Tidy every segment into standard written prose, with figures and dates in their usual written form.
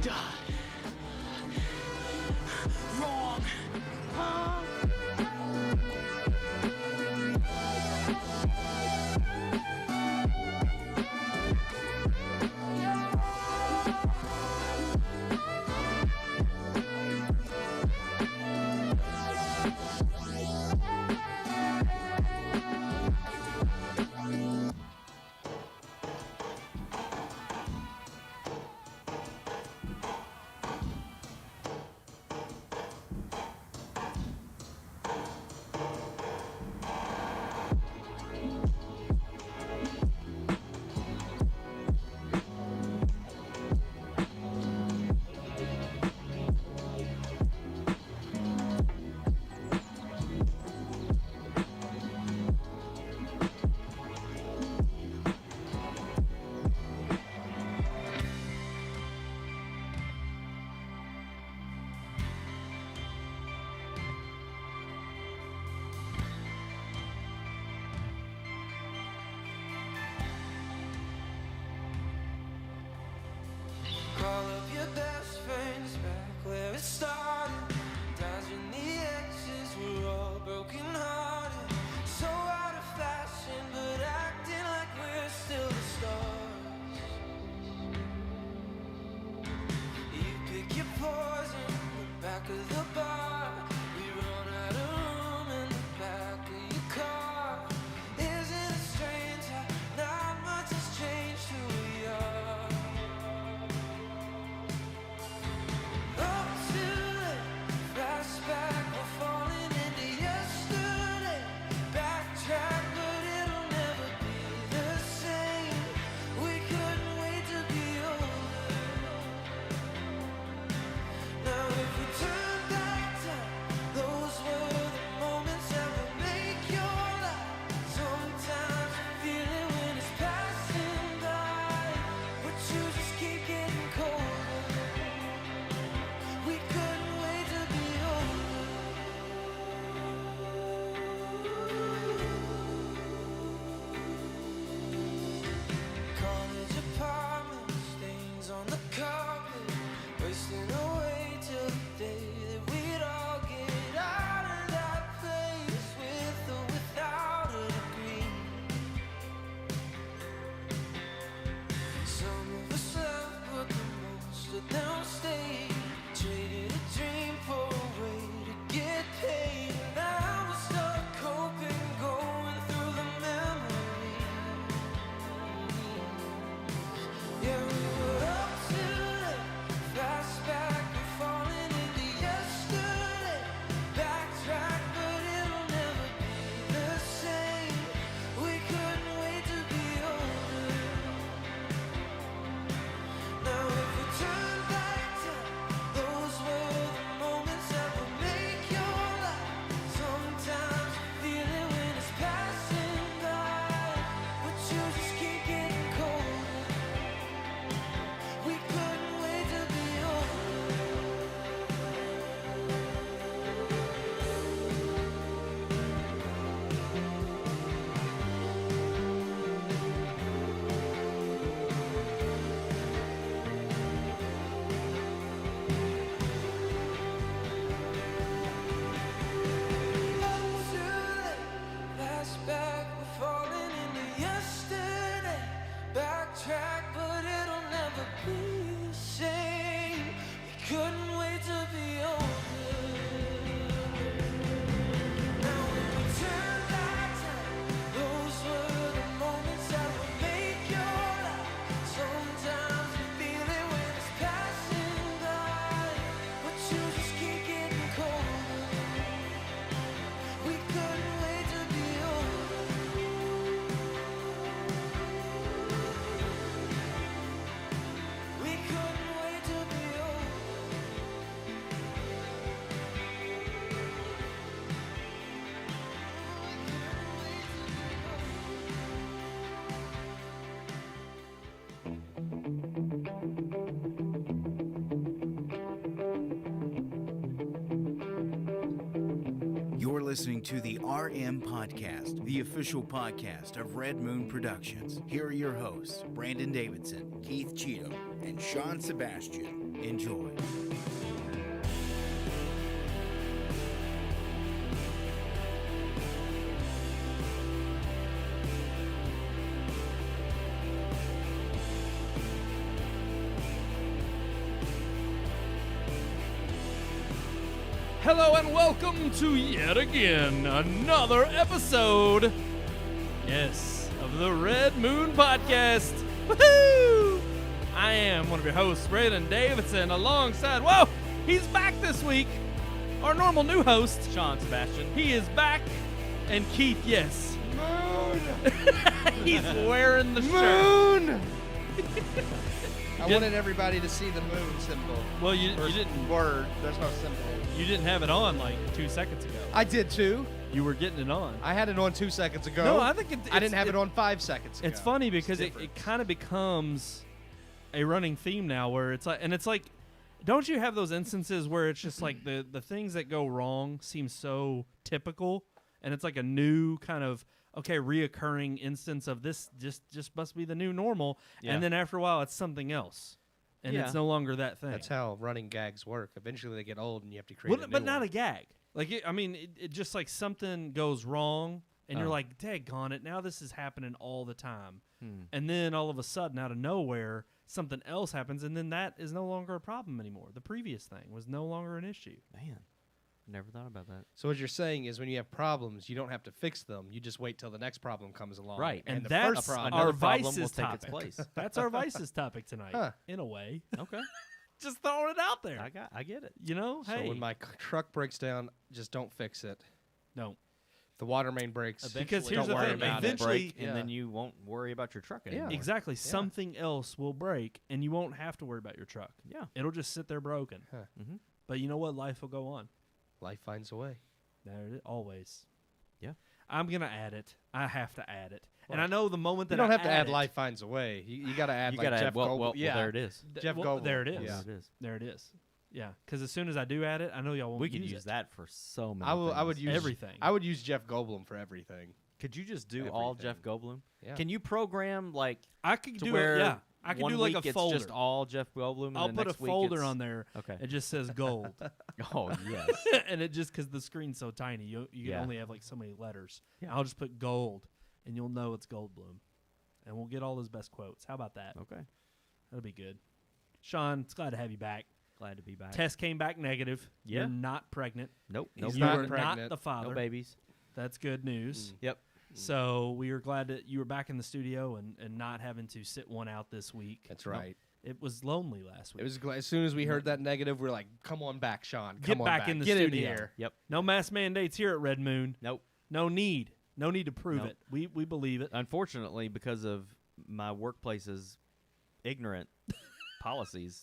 Die. listening to the RMPodcast, the official podcast of Red Moon Productions. Here are your hosts, Brandon Davidson, Keith Cheatham, and Sean Sebastian. Enjoy. Hello and welcome to yet again another episode, yes, of the Red Moon Podcast. Woohoo! I am one of your hosts, Brandon Davidson, alongside, whoa, he's back this week, our normal new host, Sean Sebastian. He is back, and Keith, yes. Moon! He's wearing the shirt. Moon! I wanted everybody to see the moon symbol. Well, you didn't. Word. There's no symbol. You didn't have it on like 2 seconds ago. I did too. You were getting it on. I had it on 2 seconds ago. No, I think I didn't have it on 5 seconds ago. It's funny because it kind of becomes a running theme now where it's like, and it's like, don't you have those instances where it's just like the things that go wrong seem so typical, and it's like a new kind of, okay, reoccurring instance of this just must be the new normal, and then after a while it's something else, and it's no longer that thing. That's how running gags work. Eventually they get old and you have to create a new but not one. a gag. Like, it just like something goes wrong, and you're like, daggone it, now this is happening all the time. And then all of a sudden, out of nowhere, something else happens, and then that is no longer a problem anymore. The previous thing was no longer an issue. Man, never thought about that. So what you're saying is when you have problems, you don't have to fix them. You just wait till the next problem comes along. Right. And the that's first problem, our Another problem vices will take topic. its place. That's our vices topic tonight, Huh. in a way. Okay. Just throwing it out there. I get it. You know, So hey. when my truck breaks down, just don't fix it. No. The water main breaks. Because don't here's the worry thing, about eventually- it. break, and then you won't worry about your truck anymore. Exactly. Something else will break, and you won't have to worry about your truck. Yeah. It'll just sit there broken. Huh. Mm-hmm. But you know what? Life will go on. Life finds a way. There it is, always. Yeah. I'm going to add it. I have to add it. What? And I know the moment that You don't I have to add it, life finds a way. You got to add You like gotta Jeff add, well, Goldblum. well, there it is. Jeff well, Goldblum. there it is. Yeah. There it is. There it is. Yeah. Because as soon as I do add it, I know y'all won't We could use use it. that for so many I would things. use everything. I would use Jeff Goldblum for everything. Could you just do all Everything. Jeff Goldblum? Yeah. Can you program like I could to do where it. Yeah. I could one do like week a it's folder. just all Jeff Goldblum, and I'll the put a next week folder it's- on there. Okay. It just says gold. Oh yes. And it just because the screen's so tiny, you can Yeah. only have like so many letters. Yeah. I'll just put gold, and you'll know it's Goldblum, and we'll get all his best quotes. How about that? Okay. That'll be good. Sean, it's glad to have you back. Glad to be back. Test came back negative. Yeah. You're not pregnant. Nope. No He's you not are pregnant. not the father. No babies. That's good news. Yep. So we are glad that you were back in the studio and not having to sit one out this week. That's right. It was lonely last week. It was as soon as we heard that negative, we're like, "Come on back, Sean. Come Get on back in the Get studio. in here." Yep. No mask mandates here at Red Moon. Nope. No need. No need to prove Nope. it. We believe it. Unfortunately, because of my workplace's ignorant policies,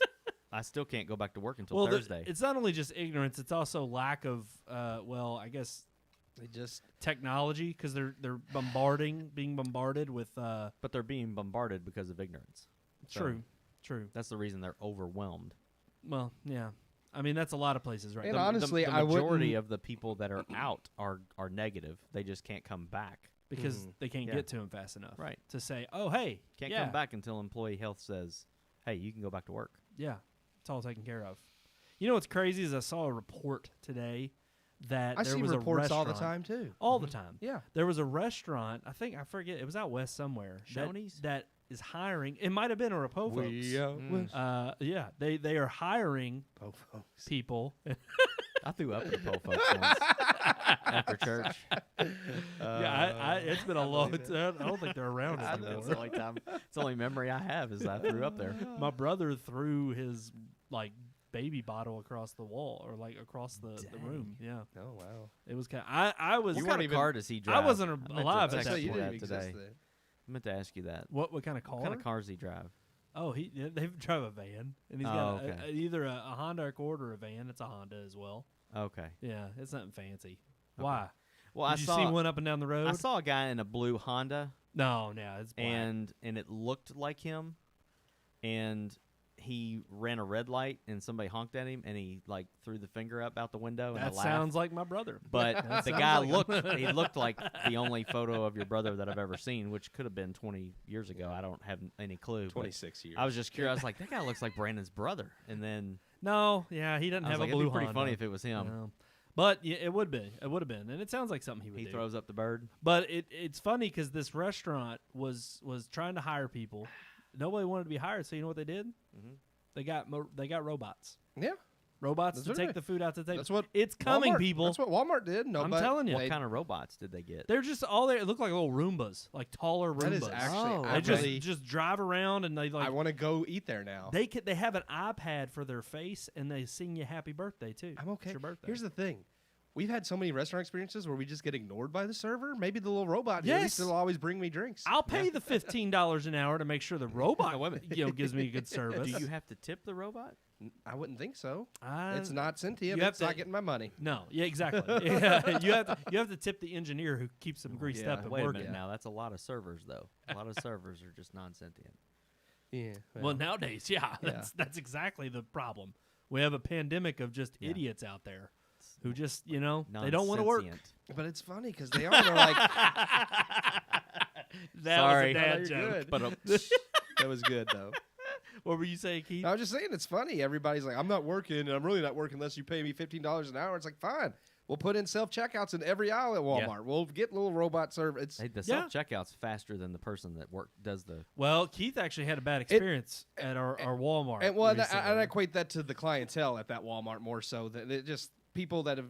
I still can't go back to work until Thursday. It's not only just ignorance; it's also lack of, I guess, They just technology because they're being bombarded with. But they're being bombarded because of ignorance. So True. That's the reason they're overwhelmed. Well, yeah. I mean, that's a lot of places, right? And The- honestly, the I majority wouldn't- of the people that are out are negative. They just can't come back. Because they can't Yeah. get to him fast enough. Right. To say, oh, hey. Can't yeah, come back until employee health says, "Hey, you can go back to work." Yeah. It's all taken care of. You know what's crazy is I saw a report today that I there see was reports a all the restaurant- time too. All the time. Yeah. There was a restaurant, I forget, it was out west somewhere. Shoney's? That is hiring. It might have been a Repo folks. Yeah, they are hiring people. I threw up at the po folks once after church. It's been a long time. I don't think they're around I know, anymore. it's the only memory I have is I threw up there. My brother threw his baby bottle across the wall or across the room. Yeah, Oh wow. it was kind. I was. What weren't kind of even- car does he drive? I wasn't I meant to alive at text that you you point. didn't that exist today. then. I meant to ask you that. What kind of car? What kind of cars does he drive? Oh, they drive a van, and he's Oh, got okay. either a Honda Accord or a van. It's a Honda as well. Okay. Yeah, it's nothing fancy. Okay. Why? Well, Did you see one up and down the road? I saw a guy in a blue Honda, No, it's black. and it looked like him, and he ran a red light and somebody honked at him and he like threw the finger up out the window and That I laughed. sounds like my brother. But That the sounds guy like he looked like the only photo of your brother that I've ever seen, which could have been 20 years ago. I don't have any clue. but 26 years. I was just curious. I was like, that guy looks like Brandon's brother. And then No, yeah, he doesn't I was have like, a it'd blue be pretty Honda. funny if it was him. No. But yeah, it would be. It would have been, and it sounds like something he would He do. throws up the bird. But it's funny because this restaurant was trying to hire people. Nobody wanted to be hired, so you know what they did? Mhm. They got robots. Yeah. Robots That's to what take they- the food out to the table. That's what It's coming, Walmart- people. That's what Walmart did. No, I'm but telling you. What they- kind of robots did they get? They're just all there. It looked like little Roombas, like taller Roombas. That is actually. Oh, I they just really- just drive around and they like. I want to go eat there now. They have an iPad for their face and they sing you happy birthday too. I'm okay. It's your birthday. Here's the thing. We've had so many restaurant experiences where we just get ignored by the server. Maybe the little robot here, at least Yes. will always bring me drinks. I'll pay the $15 an hour to make sure the robot Wait a minute. gives me good service. Do you have to tip the robot? I wouldn't think so. I- It's not sentient. you have It's not to- getting my money. No, yeah, exactly. Yeah, you have to tip the engineer who keeps them greased Yeah. up and Wait a working. minute now. That's a lot of servers, though. A lot of servers are just non-sentient. Yeah. Well, nowadays, that's exactly the problem. We have a pandemic of just Yeah. idiots out there who just they don't want to work. Non-sentient. But it's funny because they are. They're like, That Sorry. was a dad you're joke. good. But that was good though. What were you saying, Keith? I was just saying it's funny. Everybody's like, I'm not working, and I'm really not working unless you pay me $15 an hour. It's like, fine. We'll put in self checkouts in every aisle at Walmart. We'll get little robot service. hey, the Yeah. self-checkout's faster than the person that does the. Well, Keith actually had a bad experience at our Walmart. And well, recently. I equate that to the clientele at that Walmart more so than it just people that have,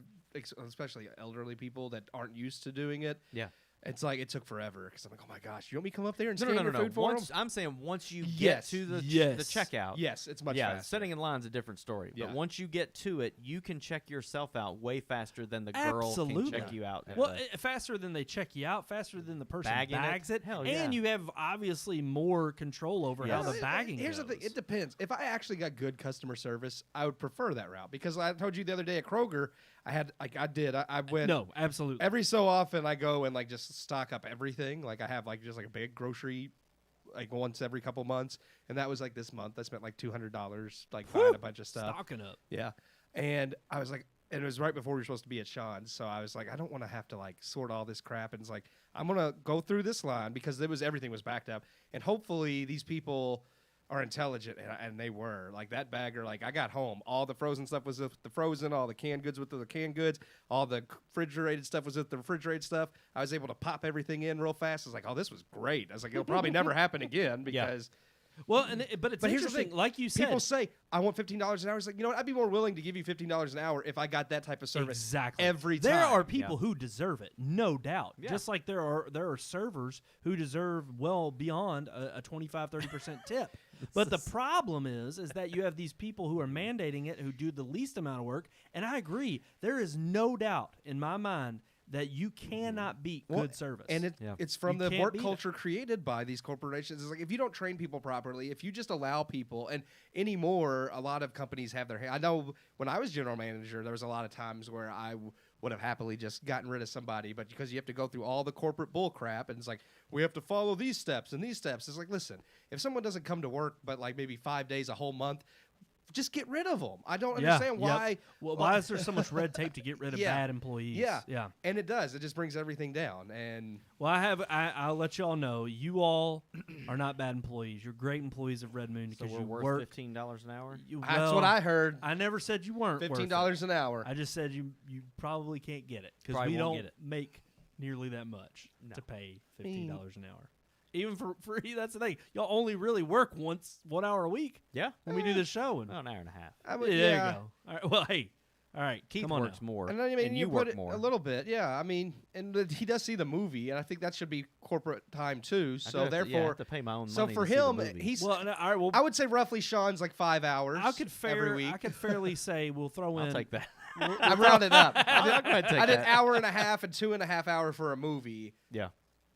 especially elderly people that aren't used to doing it. Yeah. It's like it took forever because I'm like, oh my gosh, you want me to come up there and No, scan no, no, your no. food for Once, them? I'm saying once you get Yes. to the Yes. the checkout. Yes, it's much yeah, faster. setting in line's a different story. Yeah. But once you get to it, you can check yourself out way faster than the girl Absolutely. can check you out. at Well, the- faster than they check you out, faster than the person Bagging it? bags it, Hell and yeah. you have obviously more control over how Yes. the bagging Here's goes. the thing: it depends. If I actually got good customer service, I would prefer that route because I told you the other day at Kroger, I went. No, absolutely. Every so often, I go and like just stock up everything. Like I have like just like a big grocery, like once every couple months, and that was like this month. I spent like $200 like buying a bunch of stuff. Stocking up. Yeah, and I was like, and it was right before we were supposed to be at Sean's, so I was like, I don't want to have to like sort all this crap, and it's like I'm gonna go through this line because everything was backed up, and hopefully these people are intelligent, and they were. Like that bagger, like I got home, all the frozen stuff was with the frozen, all the canned goods with the canned goods, all the refrigerated stuff was with the refrigerated stuff. I was able to pop everything in real fast. I was like, oh, this was great. I was like, it'll probably never happen again because Well, but it's But here's the interesting. thing, Like you said, people say, I want $15 an hour. It's like, you know what? I'd be more willing to give you $15 an hour if I got that type of service exactly every time. There are people who deserve it, no doubt. Yeah. Just like there are servers who deserve well beyond a 25-30% tip. But the problem is that you have these people who are mandating it, who do the least amount of work. And I agree. There is no doubt in my mind that you cannot beat Well, good service. And Yeah. it's from You the can't work beat it. culture created by these corporations. It's like if you don't train people properly, if you just allow people, and anymore, a lot of companies have their hand. I know when I was general manager, there was a lot of times where I would have happily just gotten rid of somebody, but because you have to go through all the corporate bull crap, and it's like, we have to follow these steps and these steps. It's like, listen, if someone doesn't come to work but like maybe 5 days, a whole month, just get rid of them. I don't understand why. Well, why is there so much red tape to get rid of Yeah. bad employees? Yeah. Yeah. And it does. It just brings everything down. And Well, I'll let you all know, you all are not bad employees. You're great employees of Red Moon so because we're you worth work. $15 an hour. that's what I heard. I never said you weren't worth it. $15 an hour. I just said you probably can't get it because Probably we won't don't get it. make nearly that much No. to pay $15 an hour. Even for free, that's the thing. Y'all only really work 1 hour a week Yeah, when we do this show. And well, an hour and a half. I would, yeah, there you go. All right, well, hey, all right, Keith come on works now. more, And I mean, you put work it more. a little bit, yeah. I mean, and he does see the movie, and I think that should be corporate time too. I So do have to- yeah, I therefore, have to pay my own so money for to see the him, movie. he's. Well, no, all right, well, I would say roughly Sean's like 5 hours. every week. I could fairly say we'll throw in. I'll take that. I rounded up. I'll go ahead and take I did that. hour and a half and 2.5 hours for a movie, Yeah,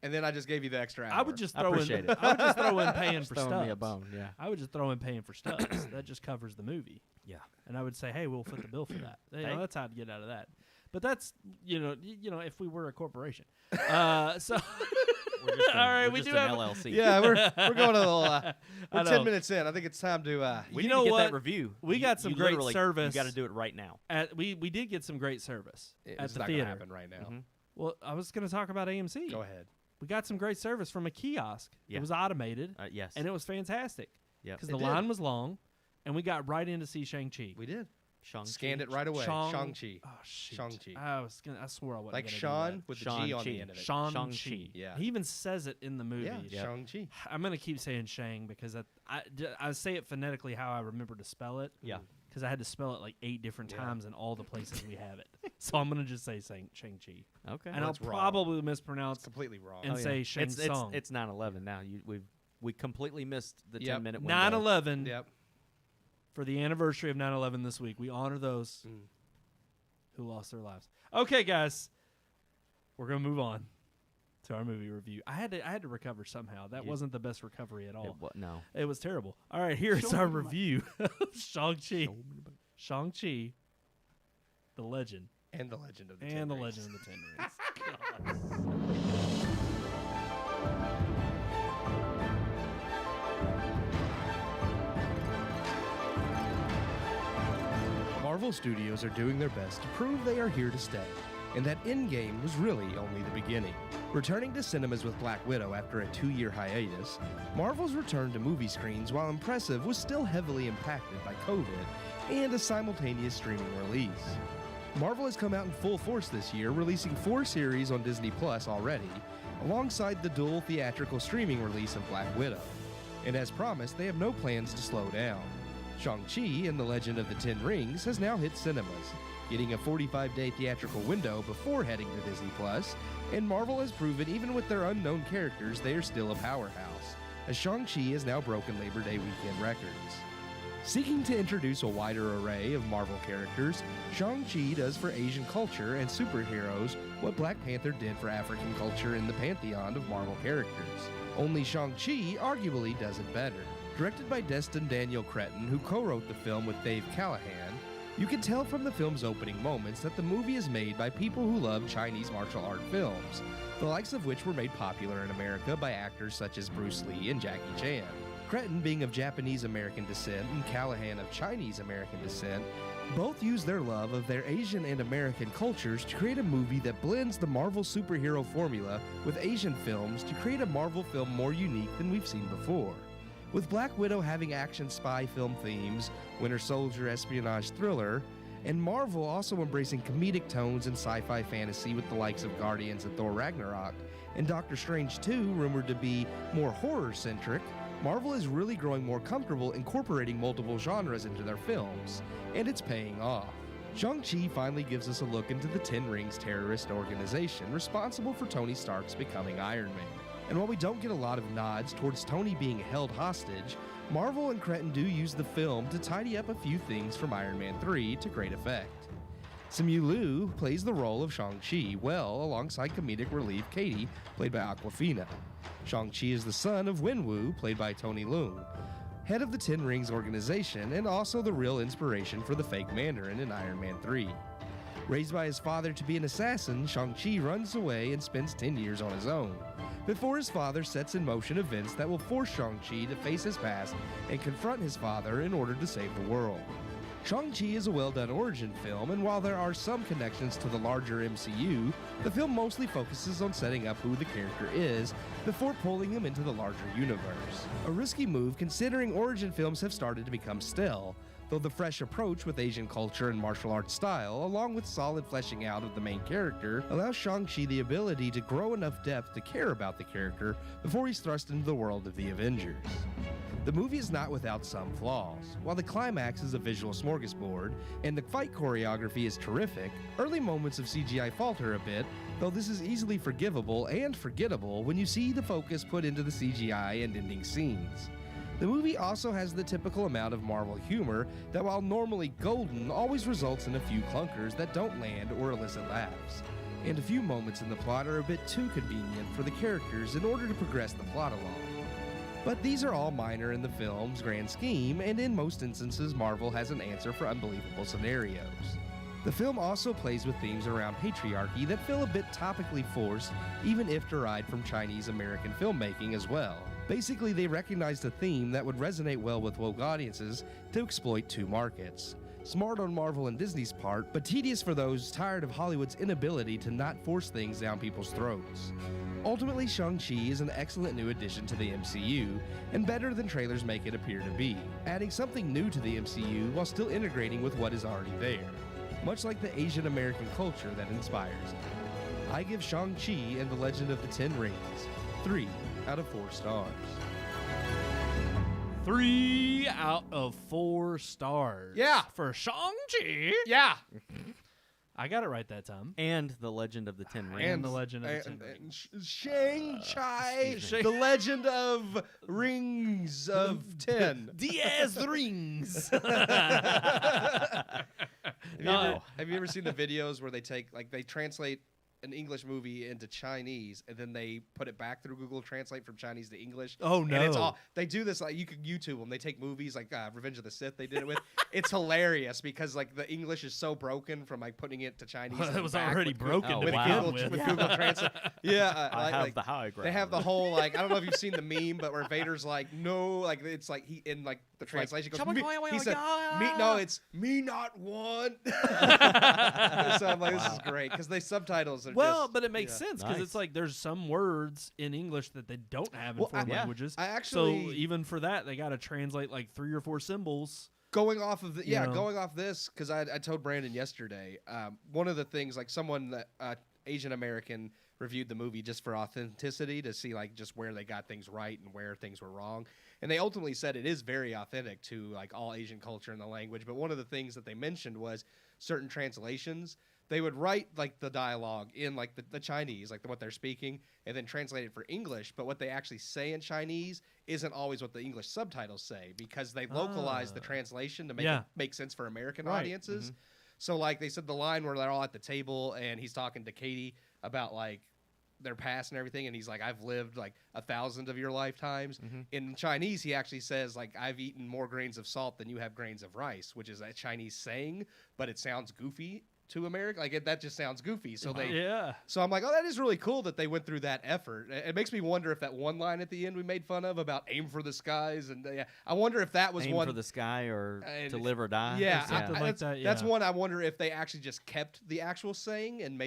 and then I just gave you the extra hour. I would just I throw in. appreciate it. I would just throw in paying for throwing stubs. me a bone. Yeah, I would just throw in paying for stubs. That just covers the movie. yeah. And I would say, hey, we'll foot the bill for that. You know, Hey. that's how to get out of that. But that's if we were a corporation. So We're just all right, we just do an have LLC. Yeah, we're going a little. I We're know. 10 minutes in. I think it's time to. We You need know to get what? that review. We got some you great literally- service. You got to do it right now. we did get some great service at It's the not gonna theater. happen right now. Mhm. Well, I was going to talk about AMC. Go ahead. We got some great service from a kiosk. Yeah. It was automated, Yes. and it was fantastic Yep. because It the did. line was long, and we got right in to see Shang-Chi. We did. Shang-Chi. Scanned it right away. Shang-Chi. Oh, shoot. Shang-Chi. I swore I wasn't Like gonna do Sean with the G on Shang-Chi. the end of it. Shang-Chi. Shang-Chi. Yeah. He even says it in the movie. Yeah, Yep. Shang-Chi. I'm going to keep saying Shang because I say it phonetically how I remember to spell it. Yeah. Because I had to spell it like 8 different Yeah. times in all the places we have it. So I'm going to just say Shang-Chi. Okay. And I'll That's wrong. probably mispronounce Completely wrong. and say Shang Tsung. It's 9/11 now. We completely missed the Yep. 10-minute window. 9/11 Yep. for the anniversary of 9/11 this week. We honor those Mm. who lost their lives. Okay, guys, we're gonna move on to our movie review. I had to recover somehow. That You- wasn't the best recovery at all. No. It was terrible. All right, here's our review of Shang-Chi. Shang-Chi, the legend, And the Legend of the and the Ten Rings. Legend of the Ten Rings. God. Marvel Studios are doing their best to prove they are here to stay, and that Endgame was really only the beginning. Returning to cinemas with Black Widow after a 2-year hiatus, Marvel's return to movie screens, while impressive, was still heavily impacted by COVID and a simultaneous streaming release. Marvel has come out in full force this year, releasing 4 series on Disney Plus already, alongside the dual theatrical streaming release of Black Widow. And as promised, they have no plans to slow down. Shang-Chi and the Legend of the Ten Rings has now hit cinemas, getting a 45-day theatrical window before heading to Disney Plus, and Marvel has proven even with their unknown characters they are still a powerhouse, as Shang-Chi has now broken Labor Day weekend records. Seeking to introduce a wider array of Marvel characters, Shang-Chi does for Asian culture and superheroes what Black Panther did for African culture in the pantheon of Marvel characters. Only Shang-Chi arguably does it better. Directed by Destin Daniel Cretton, who co-wrote the film with Dave Callahan, you can tell from the film's opening moments that the movie is made by people who love Chinese martial art films, the likes of which were made popular in America by actors such as Bruce Lee and Jackie Chan. Cretton being of Japanese-American descent and Callahan of Chinese-American descent, both use their love of their Asian and American cultures to create a movie that blends the Marvel superhero formula with Asian films to create a Marvel film more unique than we've seen before. With Black Widow having action spy film themes, Winter Soldier espionage thriller, and Marvel also embracing comedic tones and sci-fi fantasy with the likes of Guardians and Thor Ragnarok, and Doctor Strange 2 rumored to be more horror-centric, Marvel is really growing more comfortable incorporating multiple genres into their films, and it's paying off. Shang-Chi finally gives us a look into the Ten Rings terrorist organization responsible for Tony Stark's becoming Iron Man. And while we don't get a lot of nods towards Tony being held hostage, Marvel and Cretton do use the film to tidy up a few things from Iron Man 3 to great effect. Simu Liu plays the role of Shang-Chi well alongside comedic relief Katie, played by Awkwafina. Shang-Chi is the son of Wenwu, played by Tony Leung, head of the Ten Rings organization and also the real inspiration for the fake Mandarin in Iron Man 3. Raised by his father to be an assassin, Shang-Chi runs away and spends 10 years on his own, before his father sets in motion events that will force Shang-Chi to face his past and confront his father in order to save the world. Shang-Chi is a well-done origin film, and while there are some connections to the larger MCU, the film mostly focuses on setting up who the character is before pulling him into the larger universe. A risky move considering origin films have started to become stale, though the fresh approach with Asian culture and martial arts style, along with solid fleshing out of the main character, allows Shang-Chi the ability to grow enough depth to care about the character before he's thrust into the world of the Avengers. The movie is not without some flaws. While the climax is a visual smorgasbord, and the fight choreography is terrific, early moments of CGI falter a bit, though this is easily forgivable and forgettable when you see the focus put into the CGI and ending scenes. The movie also has the typical amount of Marvel humor that, while normally golden, always results in a few clunkers that don't land or elicit laughs. And a few moments in the plot are a bit too convenient for the characters in order to progress the plot along. But these are all minor in the film's grand scheme, and in most instances Marvel has an answer for unbelievable scenarios. The film also plays with themes around patriarchy that feel a bit topically forced, even if derived from Chinese-American filmmaking as well. Basically, they recognized a theme that would resonate well with woke audiences to exploit two markets. Smart on Marvel and Disney's part, but tedious for those tired of Hollywood's inability to not force things down people's throats. Ultimately, Shang-Chi is an excellent new addition to the MCU, and better than trailers make it appear to be, adding something new to the MCU while still integrating with what is already there, much like the Asian American culture that inspires it. I give Shang-Chi and the Legend of the Ten Rings 3 out of 4 stars. 3 out of 4 stars. Yeah. For Shang-Chi. Yeah! I got it right that time. And the Legend of the Ten Rings. And the Legend of the Ten Rings. Shang-Chi, excuse me. the Legend of Rings of Ten. Diaz Rings. Have you ever seen the videos where they they translate an English movie into Chinese and then they put it back through Google Translate from Chinese to English? Oh, no. And it's all they do this, like, you could YouTube them. They take movies like Revenge of the Sith. They did it with. It's hilarious because like the English is so broken from like putting it to Chinese. Well, and it was back already with broken Oh, to with, wow. begin Google, with. with Google Translate. Yeah, I have like, the high ground. they have the whole like I don't know if you've seen the meme, but where Vader's like no, like it's like he in like the translation goes. He said, "Me no, it's me not one." So I'm like, this is great because they subtitles are Well, just, but it makes yeah. sense because it's Nice. like there's some words in English that they don't have in Well, foreign yeah. languages. I actually so even for that, they got to translate like 3 or 4 symbols. going off of the You know. going off this because I told Brandon yesterday. One of the things like someone that Asian American reviewed the movie just for authenticity to see like just where they got things right and where things were wrong, and they ultimately said it is very authentic to like all Asian culture and the language. But one of the things that they mentioned was certain translations. They would write like the dialogue in like the Chinese, like what they're speaking, and then translate it for English. But what they actually say in Chinese isn't always what the English subtitles say because they localize the translation to make it make sense for American audiences. So like they said the line where they're all at the table and he's talking to Katie about like their past and everything, and he's like, I've lived like 1,000 of your lifetimes. In Chinese, he actually says like, I've eaten more grains of salt than you have grains of rice, which is a Chinese saying, but it sounds goofy to America. Like that just sounds goofy. So so I'm like, oh, that is really cool that they went through that effort. It makes me wonder if that one line at the end we made fun of about aim for the skies, and I wonder if that was Aim one for the sky or and to live or die. Yeah, something like that, that's yeah. one I wonder if they actually just kept the actual saying and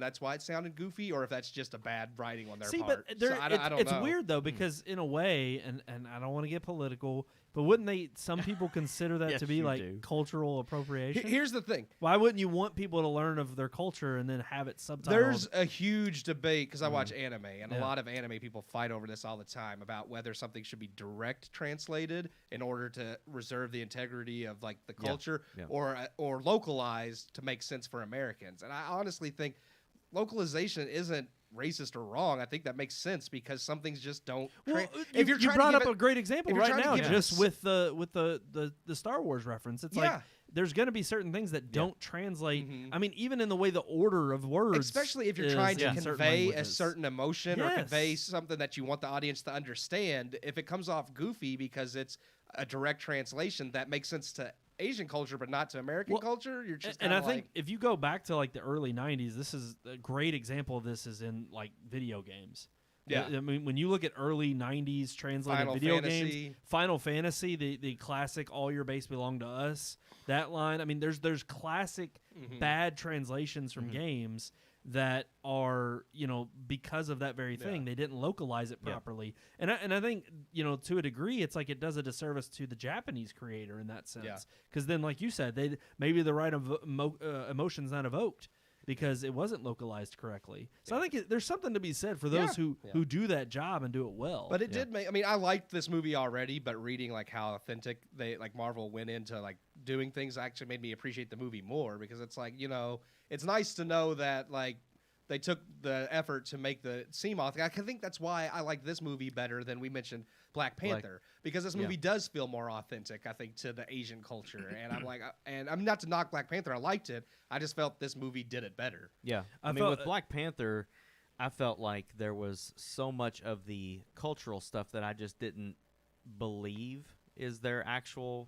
that's why it sounded goofy, or if that's just a bad writing on their part. But So I don't it's know. weird though because in a way, and I don't want to get political, but wouldn't some people consider that Yes, to be you like do. cultural appropriation? Here's the thing. Why wouldn't you want people to learn of their culture and then have it subtitled? There's a huge debate because I watch anime, and a Yeah. lot of anime people fight over this all the time about whether something should be direct translated in order to reserve the integrity of like the culture, or localized to make sense for Americans. And I honestly think localization isn't racist or wrong. I think that makes sense because some things just don't. If you're you trying brought to up give a great example if you're right trying to now, give it just s- with the Star Wars reference. It's like Yeah. there's going to be certain things that don't translate. Mhm. I mean, even in the way the order of words, especially if you're is trying to in certain convey a languages. certain emotion or Yes. convey something that you want the audience to understand, if it comes off goofy because it's a direct translation that makes sense to Asian culture but not to American culture, you're just and I kinda think if you go back to like the early 90s, this is a great example of this is in like video games. Yeah. I mean, when you look at early 90s translated Final video Fantasy. games, Final Fantasy, the classic all your base belong to us, that line, I mean, there's classic bad translations from games that are, because of that very thing, they didn't localize it properly. And I think, to a degree, it's like it does a disservice to the Japanese creator in that sense. Because then, like you said, maybe the right emotion's not evoked because it wasn't localized correctly. So I think there's something to be said for those who do that job and do it well. But it did make. I mean, I liked this movie already, but reading like how authentic they like Marvel went into like doing things actually made me appreciate the movie more because it's like it's nice to know that like they took the effort to make the seem authentic. I think that's why I like this movie better than we mentioned Black Panther because this movie does feel more authentic. I think to the Asian culture, and I'm like, and I'm not to knock Black Panther. I liked it. I just felt this movie did it better. Yeah, I mean, with Black Panther, I felt like there was so much of the cultural stuff that I just didn't believe is their actual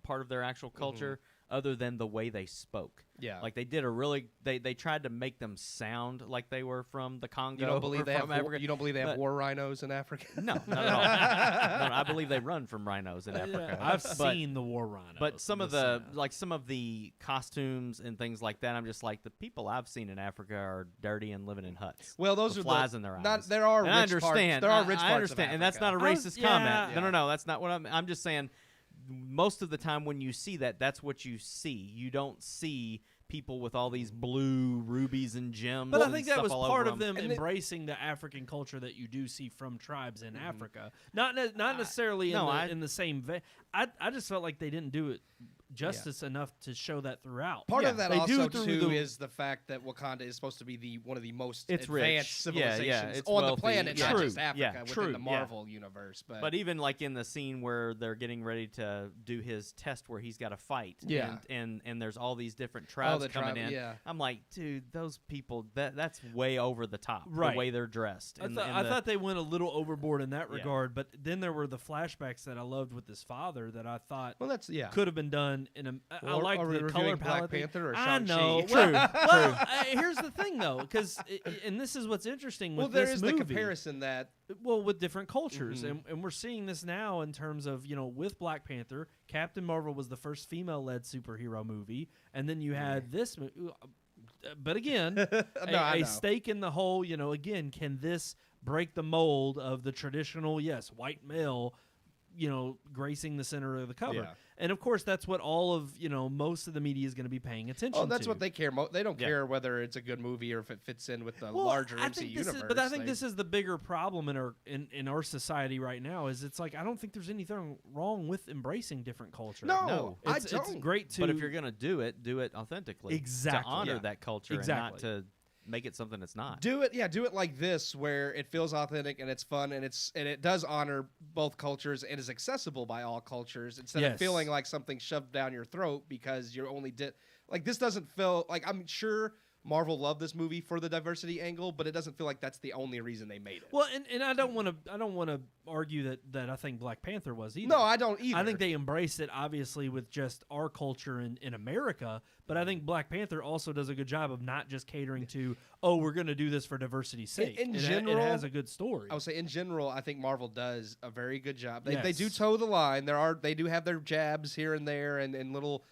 part of their actual culture, other than the way they spoke. Yeah. Like they did a really they tried to make them sound like they were from the Congo. You don't believe or they from have Africa. you don't believe they have But- war rhinos in Africa? No, not at all. No, I believe they run from rhinos in Africa. I've But- seen the war rhino. But some of some of the costumes and things like that, I'm just like, the people I've seen in Africa are dirty and living in huts. Well, those with are flies in their eyes. Not, there are And rich I understand. Parts, there are rich I parts understand, of and that's not a Africa. racist yeah. comment. Yeah. No, that's not what I'm just saying. Most of the time when you see that, that's what you see. You don't see people with all these blue rubies and gems. But I and think that stuff was all part over of them And embracing the African culture that you do see from tribes in Africa. Not necessarily no, in the same vein. I just felt like they didn't do it justice enough to show that throughout. Part Yeah. of that They do also through too the- is the fact that Wakanda is supposed to be one of the most It's advanced rich. civilizations Yeah, it's on wealthy. the planet, Yeah. not True. just Africa, Yeah, within true. the Yeah. Marvel universe. But even like in the scene where they're getting ready to do his test where he's got to fight, Yeah. and there's all these different tribes the coming tribe- in. yeah. I'm like, dude, those people that's way over the top. Right. The way they're dressed. I, and thought, the- I thought they went a little overboard in that Yeah. regard, but then there were the flashbacks that I loved with his father that I thought well, that's could have been done in a. I Or like are we the reviewing color Black palette. thing. Panther or I Shang-Chi? know. True, Well, here's the thing though, because and this is what's interesting with well, there this is movie. the comparison that Well, with different cultures, Mhm. and we're seeing this now in terms of with Black Panther, Captain Marvel was the first female-led superhero movie, and then you had this. But again, I a know. stake in the whole. Again, can this break the mold of the traditional white male? Gracing the center of the cover, Yeah. and of course that's what all of most of the media is going to be paying attention. Oh, that's to. what they care. They don't Yeah. care whether it's a good movie or if it fits in with the Well, larger I MC think this universe. Is, but I think this is the bigger problem in our society right now. Is it's like I don't think there's anything wrong with embracing different culture. No, I it's don't. great to. but if you're gonna do it authentically. Exactly. To honor Yeah. that culture Exactly. and not to make it something it's not. do it like this, where it feels authentic and it's fun and it does honor both cultures and is accessible by all cultures instead of Yes. feeling like something shoved down your throat because you only did like this doesn't feel like I'm sure Marvel loved this movie for the diversity angle, but it doesn't feel like that's the only reason they made it. well, and I don't want to argue that I think Black Panther was either. No, I don't either. I think they embraced it obviously with just our culture in America, but I think Black Panther also does a good job of not just catering to we're going to do this for diversity's sake. In it general, it has a good story. I would say in general, I think Marvel does a very good job. They do Yes. toe the line. They do have their jabs here and there and little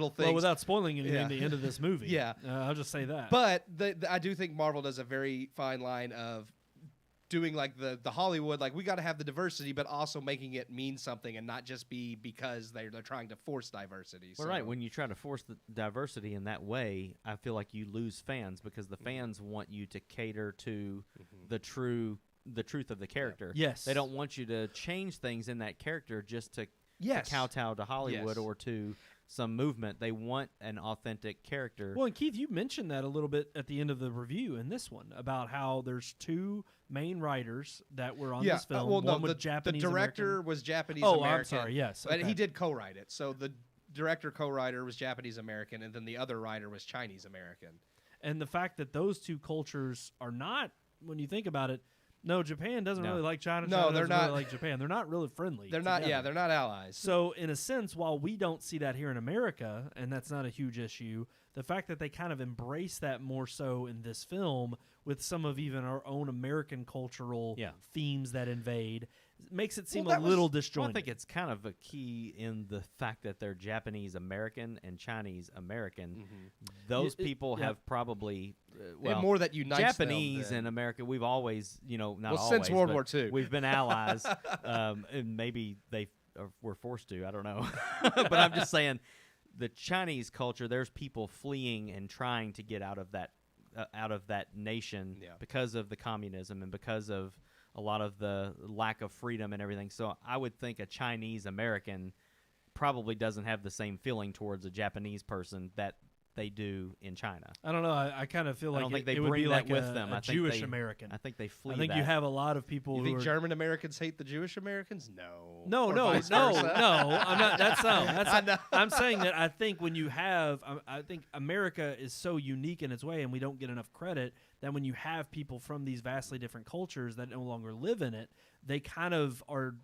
things. Well, without spoiling anything, Yeah. the end of this movie. Yeah. I'll just say that. But I do think Marvel does a very fine line of doing like the Hollywood, like we got to have the diversity, but also making it mean something and not just be because they're trying to force diversity. Well, So- right. When you try to force the diversity in that way, I feel like you lose fans because the fans want you to cater to the truth of the character. Yes. They don't want you to change things in that character just to Yes. kowtow to Hollywood Yes. or to some movement. They want an authentic character. Well, and Keith, you mentioned that a little bit at the end of the review in this one about how there's two main writers that were on Yeah. this film. Well, no, one with the Japanese director American. was Japanese Oh, American. I'm sorry. Yes, But okay. he did co-write it. So the director co-writer was Japanese American, and then the other writer was Chinese American. And the fact that those two cultures are not, when you think about it, no, Japan doesn't No. really like China. No, China they're doesn't really not. like Japan. They're not really friendly. They're not. together. Yeah, they're not allies. So, in a sense, while we don't see that here in America, and that's not a huge issue, the fact that they kind of embrace that more so in this film with some of even our own American cultural Yeah. themes that invade makes it seem Well, a that little was- Well, I disjointed. think it's kind of a key in the fact that they're Japanese American and Chinese American. Those people yeah. have probably and more that unites Japanese them and America. We've always, not Well, always, since World but War II. we've been allies, and maybe they were forced to. I don't know, but I'm just saying, the Chinese culture. There's people fleeing and trying to get out of that nation Yeah. because of the communism and because of a lot of the lack of freedom and everything. So I would think a Chinese American probably doesn't have the same feeling towards a Japanese person that they do in China. I don't know. I kind of feel like I don't think it, they it would bring be that like with a, them. a I think Jewish they- American. I think they flee. I think that. you have a lot of people You who think are German Americans hate the Jewish Americans? No. No, Or no, vice no, versa? no. I'm not. That's I know. I'm saying that I think when you have, I think America is so unique in its way, and we don't get enough credit. That when you have people from these vastly different cultures that no longer live in it, they kind of are.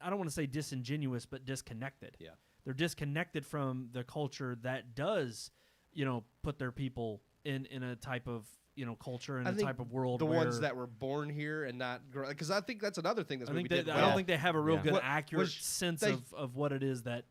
I don't want to say disingenuous, but disconnected. Yeah. they're disconnected from the culture that does, put their people in a type of culture and a type of world. The where ones that were born here and not because I think that's another thing. I don't think they have a real good accurate sense of what it is that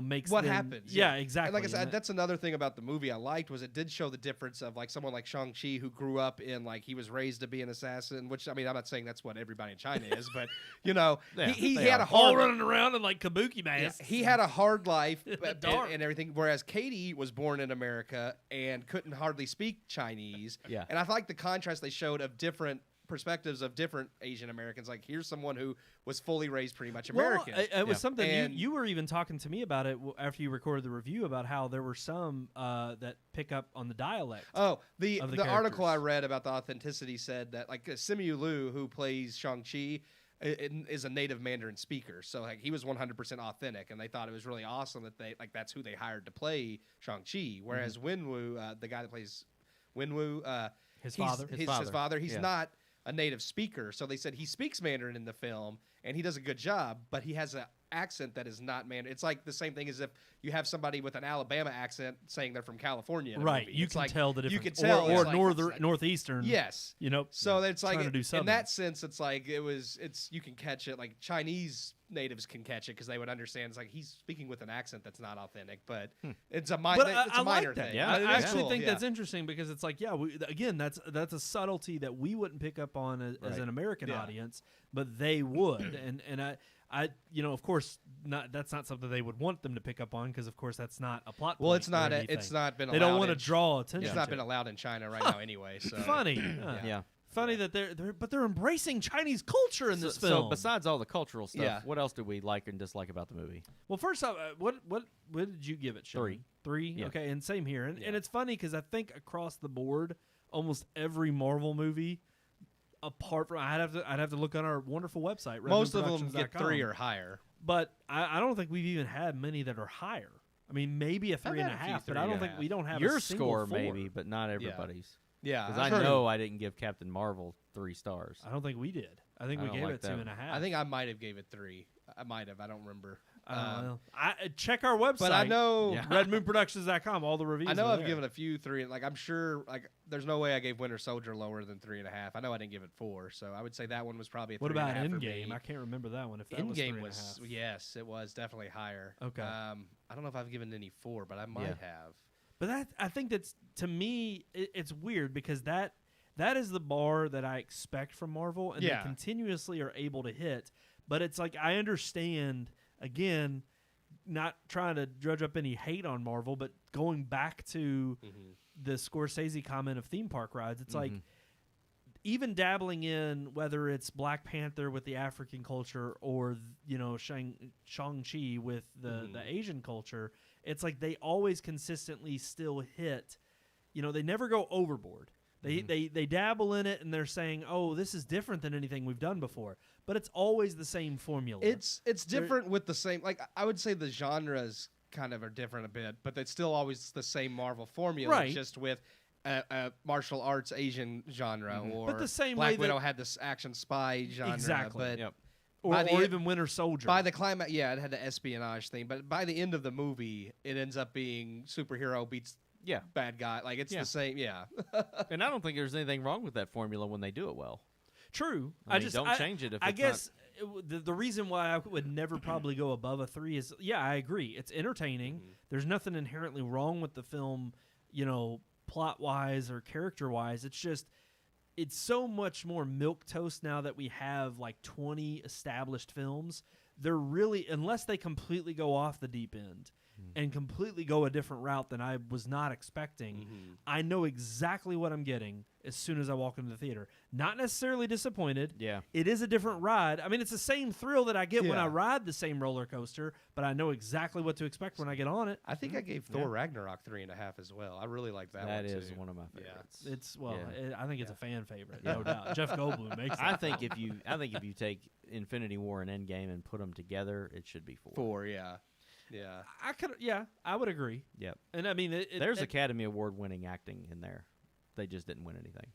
makes what them, happens. Yeah, exactly. And like I said, that's another thing about the movie I liked was it did show the difference of like someone like Shang-Chi who grew up in like he was raised to be an assassin, which I mean I'm not saying that's what everybody in China is, but he had a all hard running around in like kabuki masks. he had a hard life Dark. and everything, whereas Katie was born in America and couldn't hardly speak Chinese. Yeah. And I like the contrast they showed of different perspectives of different Asian Americans. Like here's someone who was fully raised pretty much American. Well, it was something And- you were even talking to me about it after you recorded the review about how there were some that pick up on the dialect. Oh, the of the article I characters. read about the authenticity said that like Simu Liu, who plays Shang-Chi, is a native Mandarin speaker. So like he was 100% authentic, and they thought it was really awesome that that's who they hired to play Shang-Chi. Whereas Wenwu, the guy that plays Wenwu, His he's- father? his father, he's Yeah. not a native speaker. So they said he speaks Mandarin in the film, and he does a good job, but he has an accent that is not Mandarin. It's like the same thing as if you have somebody with an Alabama accent saying they're from California. In a Right, movie. you It's can like, tell the you difference. can tell, or it's like- northeastern. Yes. So So it's like trying to do in something. that sense, it's like it's you can catch it. Like Chinese natives can catch it because they would understand. It's like he's speaking with an accent that's not authentic, but it's a minor. But It's a I minor like that. thing. Yeah, I It is actually cool, think yeah. that's interesting because it's like, again, that's a subtlety that we wouldn't pick up on as Right. an American Yeah. audience, but they would. and I of course, that's not something they would want them to pick up on because, of course, that's not a plot. Well, point it's not. or anything. It's not been. They don't want want to draw attention. It's not to been it. allowed in China right now, anyway. So Funny. Yeah. Funny that they're embracing Chinese culture in this film. So besides all the cultural stuff, Yeah. what else do we like and dislike about the movie? Well, first off, what did you give it, Sean? 3. 3? Yeah. Okay, and same here. And Yeah. it's funny because I think across the board, almost every Marvel movie, apart from I'd have to look on our wonderful website. most of them get redmoonproductions.com. 3 or higher. But I don't think we've even had many that are higher. I mean, maybe a 3.5, had a few but I don't think 3.5. we don't have Your a single score 4. maybe, but not everybody's. Yeah, Because I've I heard- know I didn't give Captain Marvel 3 stars. I don't think we did. I think I we don't gave like it that 2.5. I think I might have gave it 3. I might have. I don't remember. Check our website. But I know. Yeah. RedMoonProductions.com. All the reviews. I know are I've there. given a few 3. Like I'm sure. Like there's no way I gave Winter Soldier lower than 3.5. I know I didn't give it 4. So I would say that one was probably a 3.5. What about for Endgame? me. I can't remember that one. If that Endgame was was 3.5. yes, it was definitely higher. Okay. I don't know if I've given any 4, but I might have. But I think that's, to me, it's weird because that is the bar that I expect from Marvel, and Yeah. they continuously are able to hit. But it's like I understand, again, not trying to drudge up any hate on Marvel, but going back to the Scorsese comment of theme park rides, it's like even dabbling in whether it's Black Panther with the African culture or Shang-Chi with the Asian culture, it's like they always consistently still hit. They never go overboard. They dabble in it and they're saying, "Oh, this is different than anything we've done before," but it's always the same formula. It's different with the same. Like I would say the genres kind of are different a bit, but it's still always the same Marvel formula, Right. just with a martial arts Asian genre, or But the same Black way that- Widow had this action spy genre. Exactly. But Yep. or by the- even Winter Soldier. by the climax, yeah, it had the espionage thing. But by the end of the movie, it ends up being superhero beats Yeah. bad guy. Like it's Yeah. the same. Yeah. And I don't think there's anything wrong with that formula when they do it well. True. I mean, don't change it if I it's guess the reason why I would never probably go above a 3 is, I agree. It's entertaining. There's nothing inherently wrong with the film, plot-wise or character-wise. It's just it's so much more milquetoast now that we have like 20 established films. They're really, unless they completely go off the deep end and completely go a different route than I was not expecting, I know exactly what I'm getting as soon as I walk into the theater. Not necessarily disappointed. Yeah. It is a different ride. I mean, it's the same thrill that I get when Yeah. I ride the same roller coaster, but I know exactly what to expect when I get on it. I think I gave Thor Ragnarok 3.5 as well. I really like that one. That is too. one of my Yeah. favorites. It's Yeah. I think it's a fan favorite, no doubt. Jeff Goldblum makes it. I think if you take Infinity War and Endgame and put them together, it should be 4. 4. Yeah. Yeah. I would agree. Yep. And I mean, There's Academy Award winning acting in there. They just didn't win anything.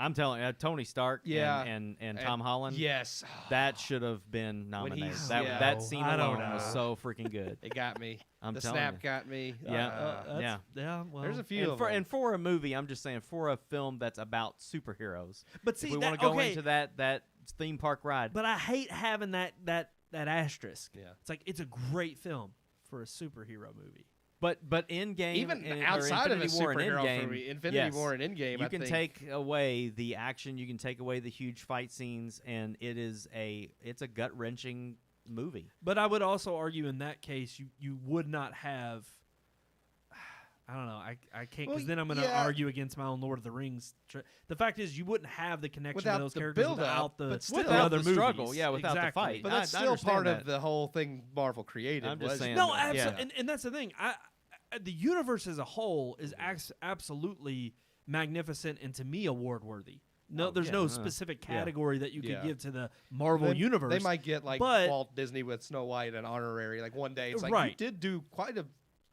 I'm telling you, Tony Stark Yeah. and Tom Holland. Yes. That should have been nominated. he's- That yeah. that scene I don't alone was know. so freaking good. It got me. I'm the telling snap you. got me. Yeah. That's- Yeah. Well, There's a few And of for, them. and for a movie, I'm just saying, for a film that's about superheroes, but if see, we that, want to go okay, into that theme park ride, but I hate having that asterisk. Yeah. It's like it's a great film for a superhero movie. but Endgame, Even and, outside or of a Infinity War and superhero Endgame, movie, Infinity yes, War and Endgame, you I can think. take away the action, you can take away the huge fight scenes, and it's a gut wrenching movie. But I would also argue in that case, you would not have. I don't know. I can't because Well, then I'm going to yeah. argue against my own Lord of the Rings. The fact is, you wouldn't have the connection Without to those the characters build-up, without the, but still- the Without other the movies. struggle, yeah, without the Exactly. fight. But I that's still understand part that. of the whole thing Marvel created. I'm just was- saying No, that, yeah. and that's the thing. The universe as a whole is absolutely magnificent and to me award worthy. No, Oh, there's yeah, no specific yeah. category that you could Yeah. give to the Marvel They- universe. They might get like but- Walt Disney with Snow White and honorary. Like one day, it's like Right. you did do quite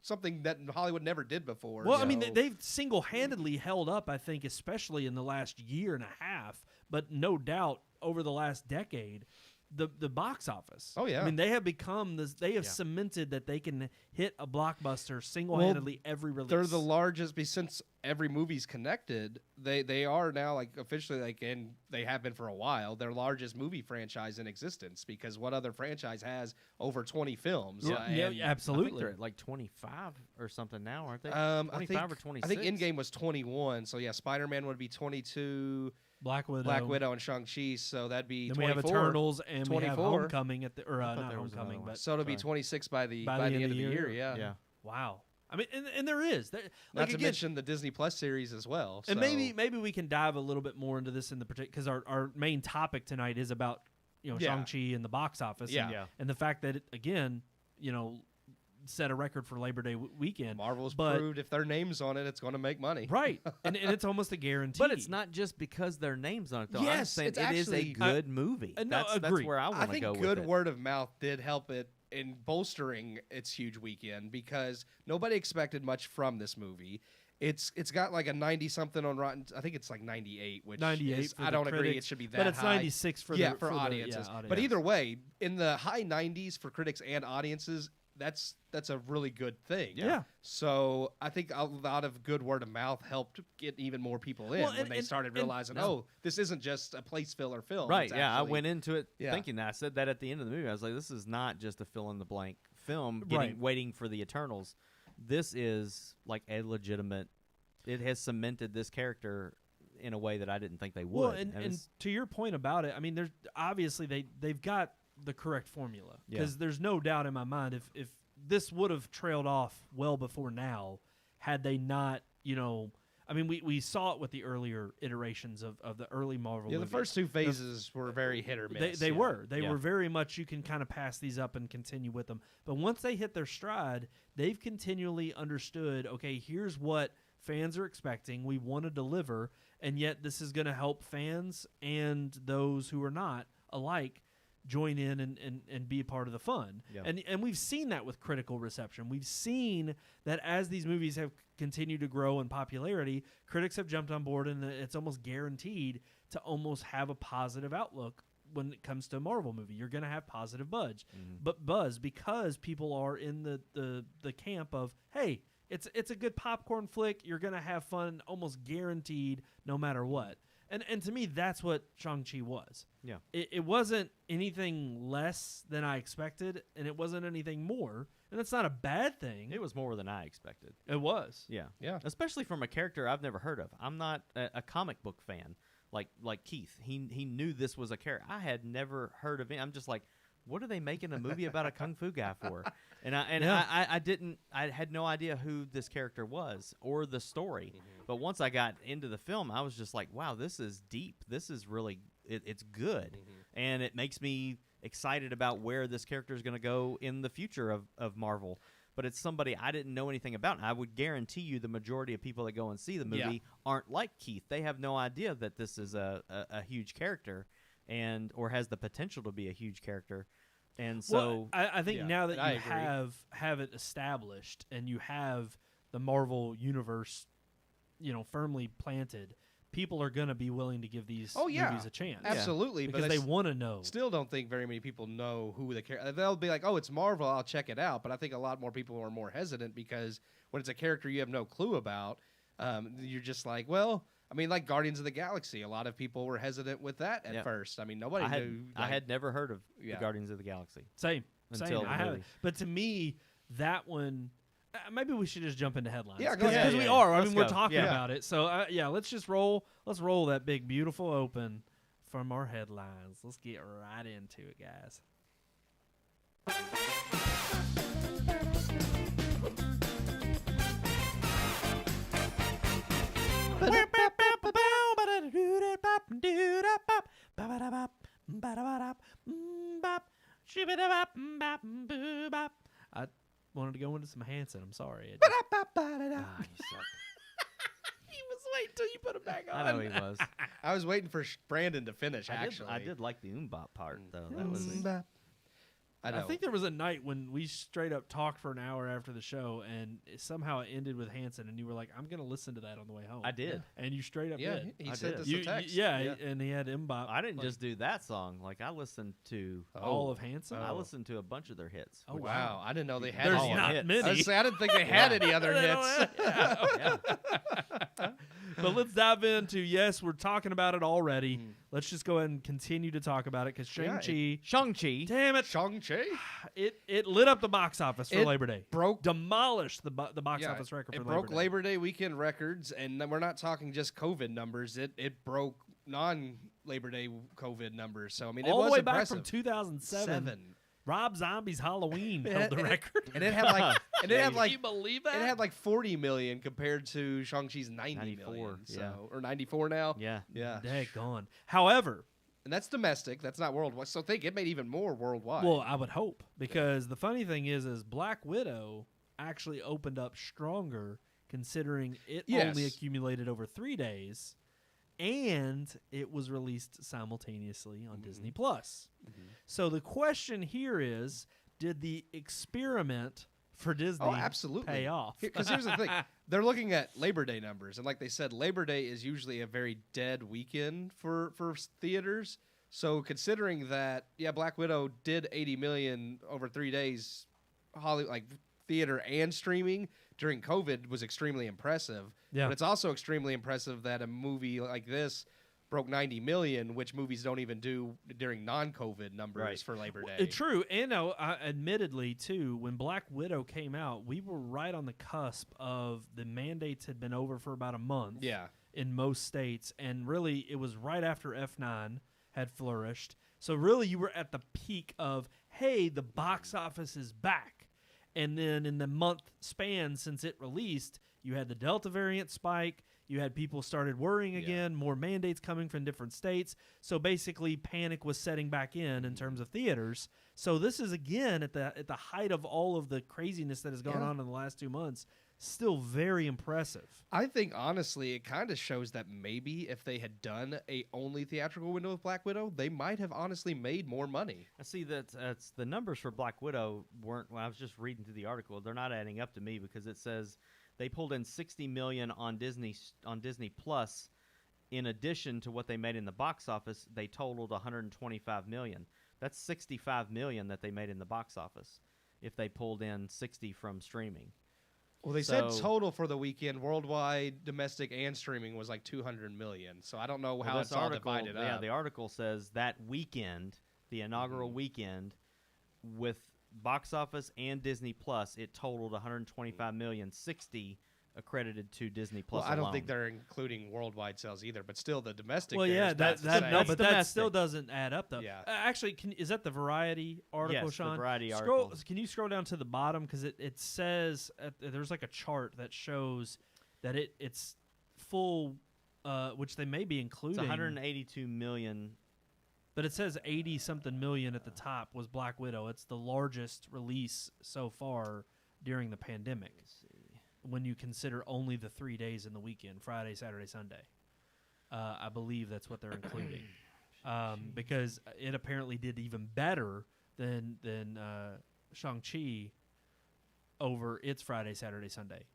something that Hollywood never did before. Well, I mean, so- they've single-handedly held up, I think, especially in the last year and a half, but no doubt over the last decade, the box office. Oh, yeah. I mean, they have become this. They have cemented that they can hit a blockbuster single-handedly every release. they're the largest since every movie's connected. They are now like officially and they have been for a while their largest movie franchise in existence because what other franchise has over 20 films? Yeah, And, yeah, I think absolutely. they're at like 25 or something now, aren't they? I 25 think, or 26. I think Endgame was 21. So yeah, Spider-Man would be 22. Black Widow. Black Widow and Shang-Chi, so that'd be Then 24. we have Eternals and we have 24. Homecoming at the thought not there was Homecoming, another one. but So it'll be Sorry. 26 by the end of the year. Yeah. Yeah. wow. I mean, and there is there, Not like to again, mention the Disney Plus series as well. and so- maybe we can dive a little bit more into this in the particular because our main topic tonight is about Yeah. Shang-Chi and the box office Yeah. and, Yeah. and the fact that it, again set a record for Labor Day weekend. Marvel's but- proved if their name's on it, it's going to make money. Right, and it's almost a guarantee. But it's not just because their names on it, though. I'm Yes, saying it's it is a actually- good movie. no, That's agree. where I I want to think go good with it. word of mouth did help it in bolstering its huge weekend because nobody expected much from this movie. It's got like a 90 something on Rotten. I think it's like 98, which 98 is, for I the don't agree. It critics, should be that but it's high. 96 for yeah the, for the- audiences. yeah, But either way, in the high 90s for critics and audiences, that's a really good thing. Yeah. So I think a lot of good word of mouth helped get even more people in Well, when and- they and- started and- realizing, oh, this isn't just a place filler film. Right, It's yeah. I actually- went into it Yeah. thinking that. I said that at the end of the movie. I was like, this is not just a fill in the blank film Right. waiting for the Eternals. This is like a legitimate, it has cemented this character in a way that I didn't think they would. Well, and it's- to your point about it, I mean, there's obviously they've got the correct formula Yeah. because there's no doubt in my mind if this would have trailed off well before now had they not, I mean, we saw it with the earlier iterations of the early Marvel Yeah, the movies. first two phases were very hit or miss. They yeah. were. They Yeah. were very much, you can kind of pass these up and continue with them. But once they hit their stride, they've continually understood, okay, here's what fans are expecting. We want to deliver, and yet this is going to help fans and those who are not alike join in and be a part of the fun. Yeah. And we've seen that with critical reception. We've seen that as these movies have continued to grow in popularity, critics have jumped on board, and it's almost guaranteed to almost have a positive outlook when it comes to a Marvel movie. You're going to have positive buzz, but buzz because people are in the camp of, hey, it's a good popcorn flick. You're going to have fun, almost guaranteed, no matter what. And to me, that's what Shang-Chi was. yeah. It wasn't anything less than I expected, and it wasn't anything more. And that's not a bad thing. It was more than I expected. It was. Yeah. Yeah. Especially from a character I've never heard of. I'm not a comic book fan like Keith. He knew this was a character. I had never heard of him. I'm just like, what are they making a movie about a kung fu guy for? And I had no idea who this character was or the story. But once I got into the film, I was just like, wow, this is deep. This is really it's good. And it makes me excited about where this character is going to go in the future of Marvel. But it's somebody I didn't know anything about. And I would guarantee you the majority of people that go and see the movie aren't like Keith. They have no idea that this is a huge character or has the potential to be a huge character. And so I think Yeah, now that I you agree. have it established and you have the Marvel universe, firmly planted, people are going to be willing to give these Oh, yeah. movies a chance. Absolutely, Because but they want to know. still don't think very many people know who the character. They'll be like, "Oh, it's Marvel. I'll check it out." But I think a lot more people are more hesitant because when it's a character you have no clue about, you're just like, well, I mean, like Guardians of the Galaxy. A lot of people were hesitant with that at first. I mean, nobody knew. I had never heard of Yeah. the Guardians of the Galaxy. Same. Until the I haven't. movie. But to me, that one. Maybe we should just jump into headlines. Yeah, go ahead. Because we Yeah. are. I Let's mean, we're go. talking Yeah. about it. So yeah, let's just roll. Let's roll that big, beautiful open from our headlines. Let's get right into it, guys. I wanted to go into some Hanson. I'm sorry. Ah, you suck. He was waiting till you put it back on. I know he was. I was waiting for Brandon to finish. Actually, I did like the Umbop part though. That was I know. I think there was a night when we straight up talked for an hour after the show, and somehow it ended with Hanson, and you were like, "I'm going to listen to that on the way home." I did. and you straight up yeah, did. he I sent did. us You- a text. yeah, and he had Mbop. I didn't like, just do that song. Like I listened to all of Hanson. I Oh. listened to a bunch of their hits. Oh, wow. I didn't know they had. There's any. not hits. many. I was saying, I didn't think they had any other They don't hits. have- Yeah. But let's dive into, yes, we're talking about it already. Let's just go ahead and continue to talk about it because Yeah, Shang-Chi, Shang-Chi. damn it, Shang-Chi it lit up the box office for It Labor Day. broke Demolished the box Yeah, office record it for broke Labor Day. Labor Day weekend records, and then we're not talking just COVID numbers. It broke non-Labor Day COVID numbers. So I mean, it All was the way impressive. back from 2007. Seven. Rob Zombie's Halloween held the And it- record. And it had like, and it had Can like, you believe that? it had like 40 million compared to Shang-Chi's 90 94, million. yeah. So, or 94 now. Yeah. Yeah. Daggone. However, And that's domestic. That's not worldwide. So think it made even more worldwide. well, I would hope because the funny thing is Black Widow actually opened up stronger considering it only Yes. accumulated over 3 days, and it was released simultaneously on Disney Plus. So the question here is, did the experiment for Disney Oh, absolutely. pay off? Because here's the thing. They're looking at Labor Day numbers. And like they said, Labor Day is usually a very dead weekend for theaters. So considering that, yeah, Black Widow did 80 million over 3 days, like theater and streaming during COVID was extremely impressive. Yeah. But it's also extremely impressive that a movie like this broke 90 million, which movies don't even do during non-COVID numbers Right. for Labor Day. True, and admittedly too, when Black Widow came out, we were right on the cusp of the mandates had been over for about a month. Yeah. In most states, and really, it was right after F9 had flourished. So really, you were at the peak of, hey, the box office is back, and then in the month span since it released, you had the Delta variant spike. You had people started worrying again, more mandates coming from different states. So basically, panic was setting back in terms of theaters. So this is again at the height of all of the craziness that has gone on in the last 2 months. Still very impressive. I think honestly, it kind of shows that maybe if they had done a only theatrical window with Black Widow, they might have honestly made more money. I see that's the numbers for Black Widow weren't. When I was just reading through the article, they're not adding up to me because it says they pulled in 60 million on Disney Plus. In addition to what they made in the box office, they totaled 125 million. That's 65 million that they made in the box office if they pulled in 60 from streaming. Well, they said So- total for the weekend, worldwide, domestic, and streaming was like 200 million. So I don't know how Well, it's all divided yeah, up. the article says that weekend, the inaugural weekend, with box office and Disney Plus, it totaled 125 million, 60 accredited to Disney Plus. Well, I don't alone. think they're including worldwide sales either, but still the domestic. Well, there yeah, is that not the same. no, That's but that domestic. still doesn't add up though. Yeah. Actually, is that the Variety article, Yes, the Sean? Variety scroll, article. Can you scroll down to the bottom because it says there's like a chart that shows that it's full, which they may be It's including. 182 million. But it says 80 something million at the top was Black Widow. It's the largest release so far during the pandemic. When you consider only the 3 days in the weekend, Friday, Saturday, Sunday. I believe that's what they're including. Because it apparently did even better than Shang-Chi over its Friday, Saturday, Sunday.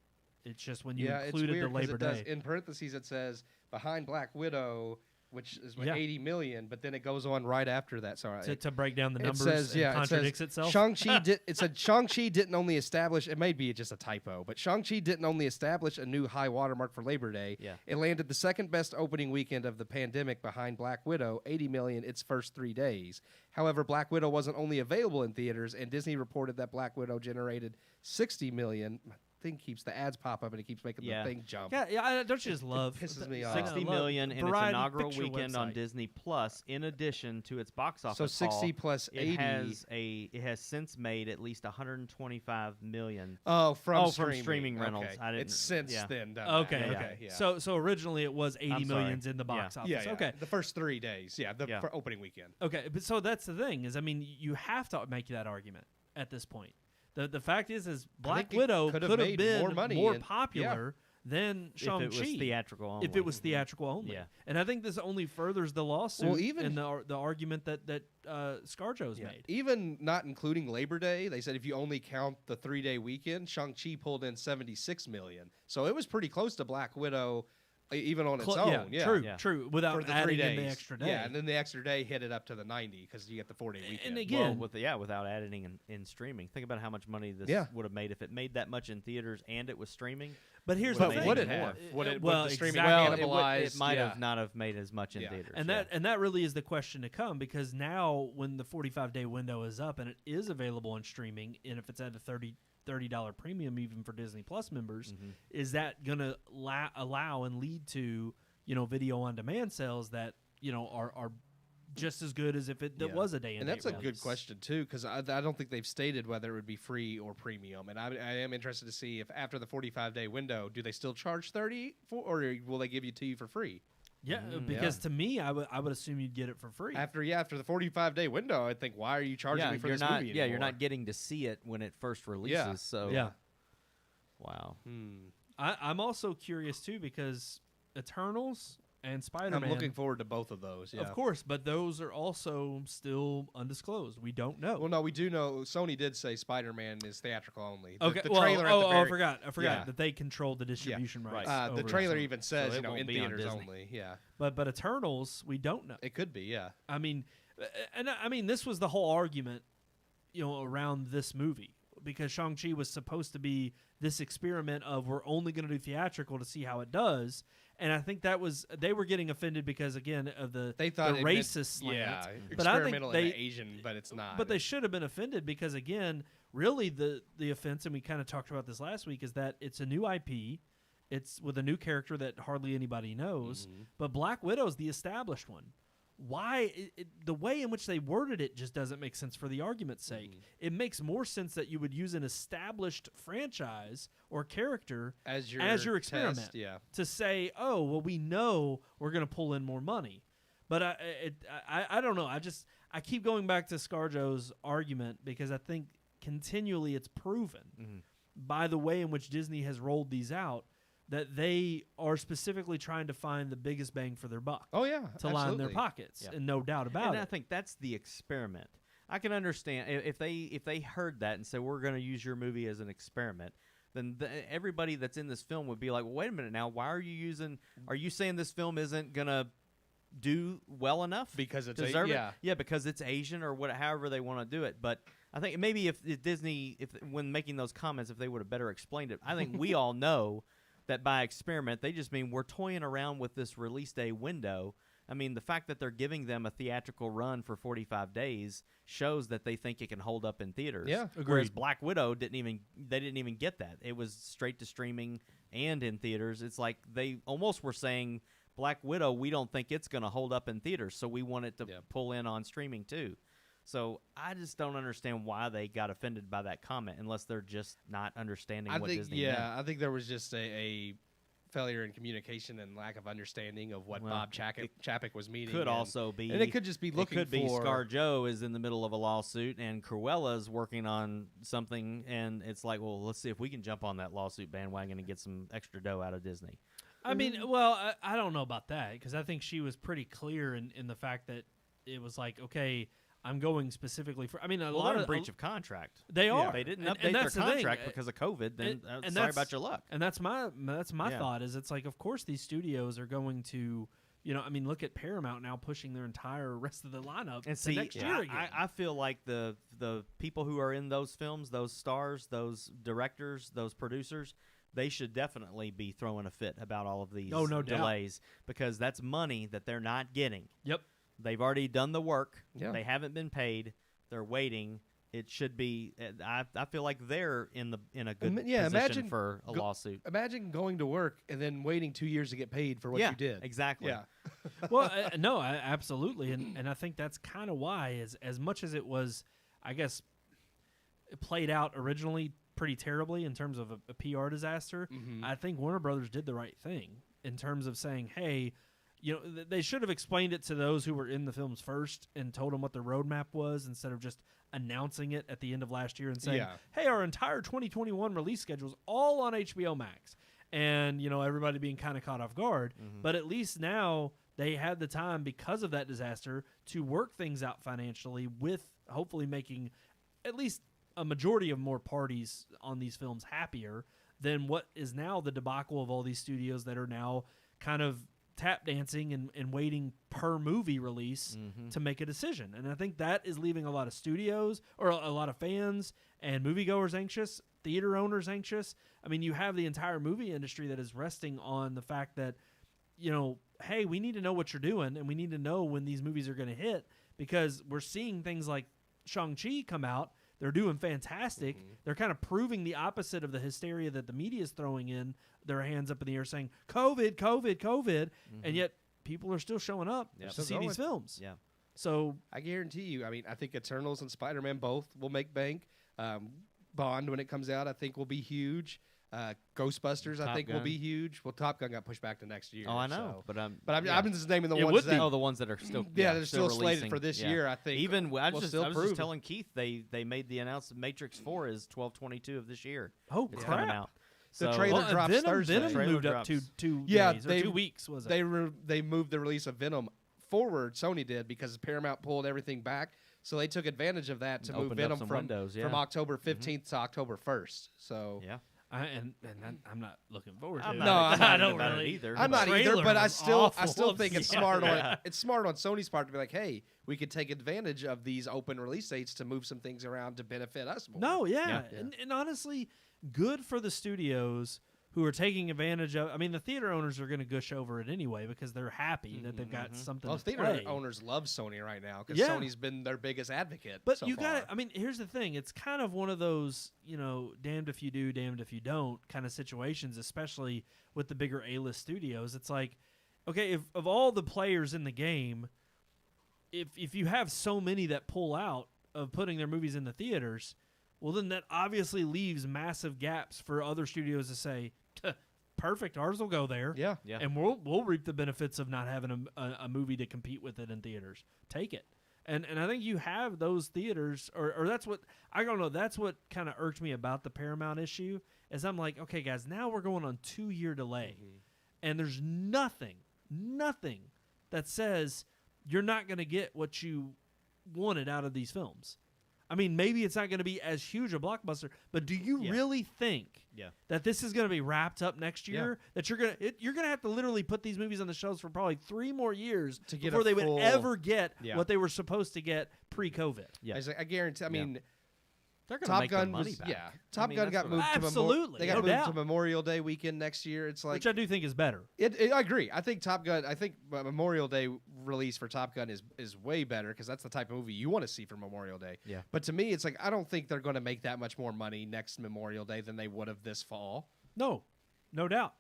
It's just when you it's included weird the 'cause Labor it does, Day. in parentheses it says behind Black Widow, which is Yeah. 80 million, but then it goes on right after that. Sorry, To break down the it numbers says, and yeah, contradicts it says itself. Shang-Chi did. It said Shang-Chi didn't only establish. It may be just a typo, but Shang-Chi didn't only establish a new high watermark for Labor Day. Yeah. It landed the second best opening weekend of the pandemic behind Black Widow, 80 million its first 3 days. However, Black Widow wasn't only available in theaters, and Disney reported that Black Widow generated 60 million. My thing keeps the ads pop up and it keeps making Yeah. the thing jump. Yeah, don't you just love pisses me off. 60 love million in its Variety inaugural Picture weekend on website. Disney Plus. In addition to its box office, So 60 haul, plus 80. it has since made at least 125 million. From streaming rentals. Okay. I didn't- It's since yeah. then done. Okay, that. okay. Yeah. So originally it was 80 I'm sorry. millions in the box office. yeah. Okay. The first 3 days. Yeah. Yeah. For opening weekend. Okay, but so that's the thing is, I mean, you have to make that argument at this point. The fact is Black it Widow could could have have made been more money more and- popular than If Shang-Chi. it was theatrical only. If it was theatrical only. Yeah. And I think this only furthers the lawsuit Well, even- and the argument that ScarJo's made. Even not including Labor Day, they said if you only count the 3-day weekend, Shang-Chi pulled in 76 million. So it was pretty close to Black Widow, even on its own. Yeah, True, Yeah. true. For Without the 3 adding days. in the extra day. Yeah, and then the extra day hit it up to the 90 because you get the 4-day weekend. And Well, again, without adding in streaming. Think about how much money this Yeah. would have made if it made that much in theaters and it was streaming. but here's But the thing. would it more. have? Would it? well, would the streaming exactly. Well, cannibalize? it might yeah. have not have made as much in Yeah. theaters. And that really is the question to come, because now when the 45-day window is up and it is available on streaming, and if it's at a $30 premium even for Disney Plus members, Mhm. is that going to allow and lead to video on demand sales that are just as good as if it Yeah. was a day And that's a good release? question too, because I don't think they've stated whether it would be free or premium. And I am interested to see if after the 45-day window, do they still charge 30 for, or will they give you to you for free? Yeah, Mm, because to me, I would assume you'd get it for free. After the 45-day window, I think, why are you charging me for you're this not. movie Yeah, you're anymore? not getting to see it when it first releases. So Yeah. wow. I'm also curious too, because Eternals and Spider-Man. I'm looking forward to both of those. Yeah. Of course, but those are also still undisclosed. We don't know. Well, no, we do know. Sony did say Spider-Man is theatrical only. Okay. The well, trailer. I forgot Yeah. that they controlled the distribution rights. right. The over trailer Sony. even says, So it won't in be on theaters Disney. only. Yeah. But Eternals, we don't know. It could be. Yeah. I mean, this was the whole argument, around this movie, because Shang-Chi was supposed to be this experiment of we're only going to do theatrical to see how it does. And I think they were getting offended because, again, of the They thought the it meant- racist slant. Yeah. But I think Experimental they and Asian, but it's not. But they should have been offended because, again, really the offense, and we kind of talked about this last week, is that it's a new IP. It's with a new character that hardly anybody knows. Mm-hmm. But Black Widow's the established one. Why? The way in which they worded it just doesn't make sense for the argument's sake. Mm-hmm. It makes more sense that you would use an established franchise or character as your experiment test, yeah. to say, oh, well, we know we're going to pull in more money. But I don't know. I keep going back to ScarJo's argument because I think continually it's proven by the way in which Disney has rolled these out that they are specifically trying to find the biggest bang for their buck Oh yeah. to line their absolutely. pockets, Yeah. and no doubt about And it. I think that's the experiment. I can understand if they heard that and said we're going to use your movie as an experiment, then everybody that's in this film would be like, well, wait a minute now, why are you saying this film isn't going to do well enough Because it's deserve yeah. it? Yeah, because it's Asian or however they want to do it. But I think maybe if Disney, when making those comments, if they would have better explained it, I think we all know that by experiment they just mean we're toying around with this release day window. I mean, the fact that they're giving them a theatrical run for 45 days shows that they think it can hold up in theaters. Yeah, Whereas agreed. Black Widow didn't even get that. It was straight to streaming and in theaters. It's like they almost were saying, Black Widow, we don't think it's going to hold up in theaters, so we want it to pull in on streaming too. So I just don't understand why they got offended by that comment, unless they're just not understanding what Disney meant. I think there was just a failure in communication and lack of understanding of what Well, Bob Chapek was meaning. Could and, also be, and it could just be looking it could be for ScarJo is in the middle of a lawsuit and Cruella's working on something, and it's like, well, let's see if we can jump on that lawsuit bandwagon and get some extra dough out of Disney. I mean, well, I don't know about that, because I think she was pretty clear in the fact that it was like, okay, I'm going specifically for. I mean, a Well, lot they're in of breach of contract. they are. They didn't And update their that's the thing. contract because of COVID. Then And sorry that's- about your luck. And that's my Yeah. thought is it's like, of course, these studios are going to, I mean, look at Paramount now pushing their entire rest of the lineup And to see, next year again. I feel like the people who are in those films, those stars, those directors, those producers, they should definitely be throwing a fit about all of these Oh, no doubt. delays because that's money that they're not getting. Yep. They've already done the work. Yeah. They haven't been paid. They're waiting. It should be. I feel like they're in a good position imagine for a lawsuit. Imagine going to work and then waiting 2 years to get paid for what yeah, you did. exactly. Yeah. Well, no, absolutely, and I think that's kind of why, as much as it was, I guess, it played out originally pretty terribly in terms of a PR disaster. Mm-hmm. I think Warner Brothers did the right thing in terms of saying, hey, they should have explained it to those who were in the films first and told them what the roadmap was instead of just announcing it at the end of last year and saying, hey, our entire 2021 release schedule is all on HBO Max. And, everybody being kind of caught off guard. Mm-hmm. But at least now they had the time because of that disaster to work things out financially with hopefully making at least a majority of more parties on these films happier than what is now the debacle of all these studios that are now kind of tap dancing and waiting per movie release to make a decision. And I think that is leaving a lot of studios or a lot of fans and moviegoers anxious, theater owners anxious. I mean, you have the entire movie industry that is resting on the fact that, hey, we need to know what you're doing and we need to know when these movies are going to hit because we're seeing things like Shang-Chi come out. They're doing fantastic. Mm-hmm. They're kind of proving the opposite of the hysteria that the media is throwing in their hands up in the air saying, COVID, COVID, COVID. And yet people are still showing up Yep. to Still see going. these films. Yeah. So, I guarantee you. I mean, I think Eternals and Spider-Man both will make bank. Bond, when it comes out, I think will be huge. Ghostbusters, I Top think will Gun. be huge. Well, Top Gun got pushed back to next year. Oh, I know, so. but I'm just naming the It ones would that. be. Oh, the ones that are still they're still slated releasing. for this Yeah. year. I think. Even I will was still just prove it. telling Keith they made the announcement Matrix 4 is 12/22 of this year. oh, It's crap. coming out. The So, trailer Well, drops Venom, Thursday. Venom Trailer moved up drops. two Yeah, days or they- 2 weeks, was it? They moved the release of Venom forward. Sony did because Paramount pulled everything back, so they took advantage of that to move Opened up Venom some from windows, yeah. from October 15th to October 1st. So yeah. I'm not looking forward to I'm it. not No, I'm excited I don't about it really either. I'm The not either, trailer but I was still awful. think it's Yeah. smart on it's smart on Sony's part to be like, hey, we could take advantage of these open release dates to move some things around to benefit us more. No, yeah. Yeah. And honestly, good for the studios who are taking advantage of. I mean, the theater owners are going to gush over it anyway because they're happy that they've got something Well, to theater play. owners love Sony right now because Yeah. Sony's been their biggest advocate. But so you far. got I mean, here's the thing. It's kind of one of those, damned if you do, damned if you don't kind of situations, especially with the bigger A-list studios. It's like, okay, if of all the players in the game, if you have so many that pull out of putting their movies in the theaters, well, then that obviously leaves massive gaps for other studios to say, perfect, ours will go there. Yeah. Yeah. And we'll reap the benefits of not having a movie to compete with it in theaters. Take it. And I think you have those theaters, or that's what, I don't know, that's what kind of irked me about the Paramount issue, is I'm like, okay, guys, now we're going on 2-year delay. And there's nothing that says you're not going to get what you wanted out of these films. I mean, maybe it's not going to be as huge a blockbuster, but do you Yeah. really think Yeah. that this is going to be wrapped up next year? That you're going to have to literally put these movies on the shelves for probably 3 more years To get before a they full- would ever get Yeah. what they were supposed to get pre-COVID. Yeah. I guarantee. I mean, They're going to Top make Gun their money was back. Top Gun got moved to Absolutely, they got no moved doubt. to Memorial Day weekend next year. It's like Which I do think is better. I agree. I think Top Gun. I think Memorial Day release for Top Gun is way better because that's the type of movie you want to see for Memorial Day. Yeah. But to me, it's like I don't think they're going to make that much more money next Memorial Day than they would have this fall. No doubt.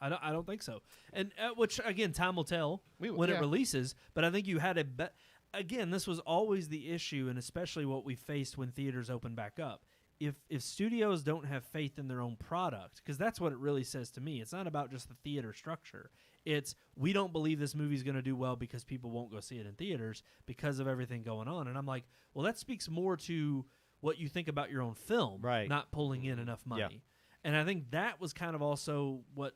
I don't think so. And which again, time will tell when it yeah. releases. But I think you had again, this was always the issue, and especially what we faced when theaters opened back up. If studios don't have faith in their own product, because that's what it really says to me. It's not about just the theater structure. It's we don't believe this movie's going to do well because people won't go see it in theaters because of everything going on. And I'm like, well, that speaks more to what you think about your own film, Right. not pulling in enough money. Yeah. And I think that was kind of also what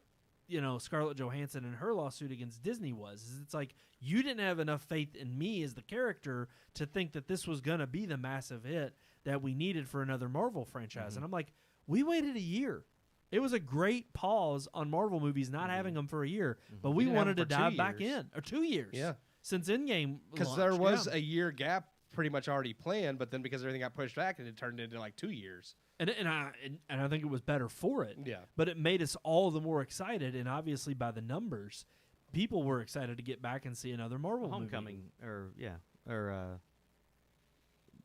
Scarlett Johansson and her lawsuit against Disney was. Is it's like you didn't have enough faith in me as the character to think that this was going to be the massive hit that we needed for another Marvel franchise. And I'm like, we waited a year. It was a great pause on Marvel movies not having them for a year, but we wanted to dive back in. Or 2 years. Yeah. Since Endgame Because there was a year gap pretty much already planned, but then because everything got pushed back, it turned into like 2 years. And I think it was better for it. Yeah. But it made us all the more excited, and obviously by the numbers, people were excited to get back and see another Marvel Homecoming, movie.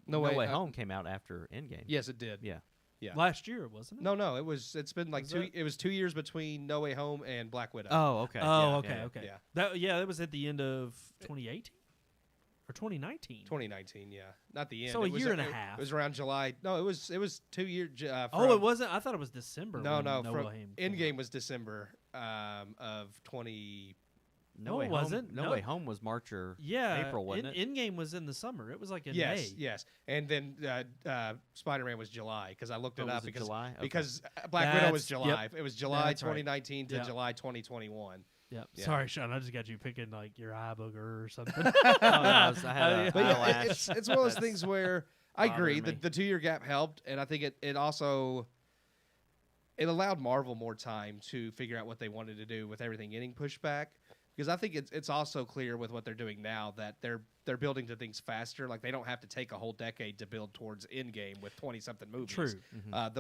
No Way Home came out after Endgame. Yes, it did. Yeah. Yeah. Last year, wasn't it? No, it's been like it was 2 years between No Way Home and Black Widow. Oh, okay. Oh, yeah, okay. Yeah. That was at the end of 2018 or 2019. 2019, yeah. Not the end. So it a was year and a half. It was around July. No, it was 2 years. Oh, it wasn't? I thought it was December. No, when no. No From Way Home came Endgame out. was December of 20. No, it wasn't. No Way Home was March or April, wasn't it? Endgame was in the summer. It was like in Yes, May. yes. And then Spider-Man was July because I looked it was up it because July? Okay. because Black Widow was That's- July. yep. It was July That's right. 2019 to Yep. July 2021. Yep. Yeah. Sorry, Sean. I just got you picking like your eye booger or something. I had a But yeah, eyelash. it's one of those things where I agree bothered me. the 2 year gap helped, and I think it also it allowed Marvel more time to figure out what they wanted to do with everything getting pushed back. Because I think it's also clear with what they're doing now that they're building to things faster. Like they don't have to take a whole decade to build towards Endgame with 20-something movies. True.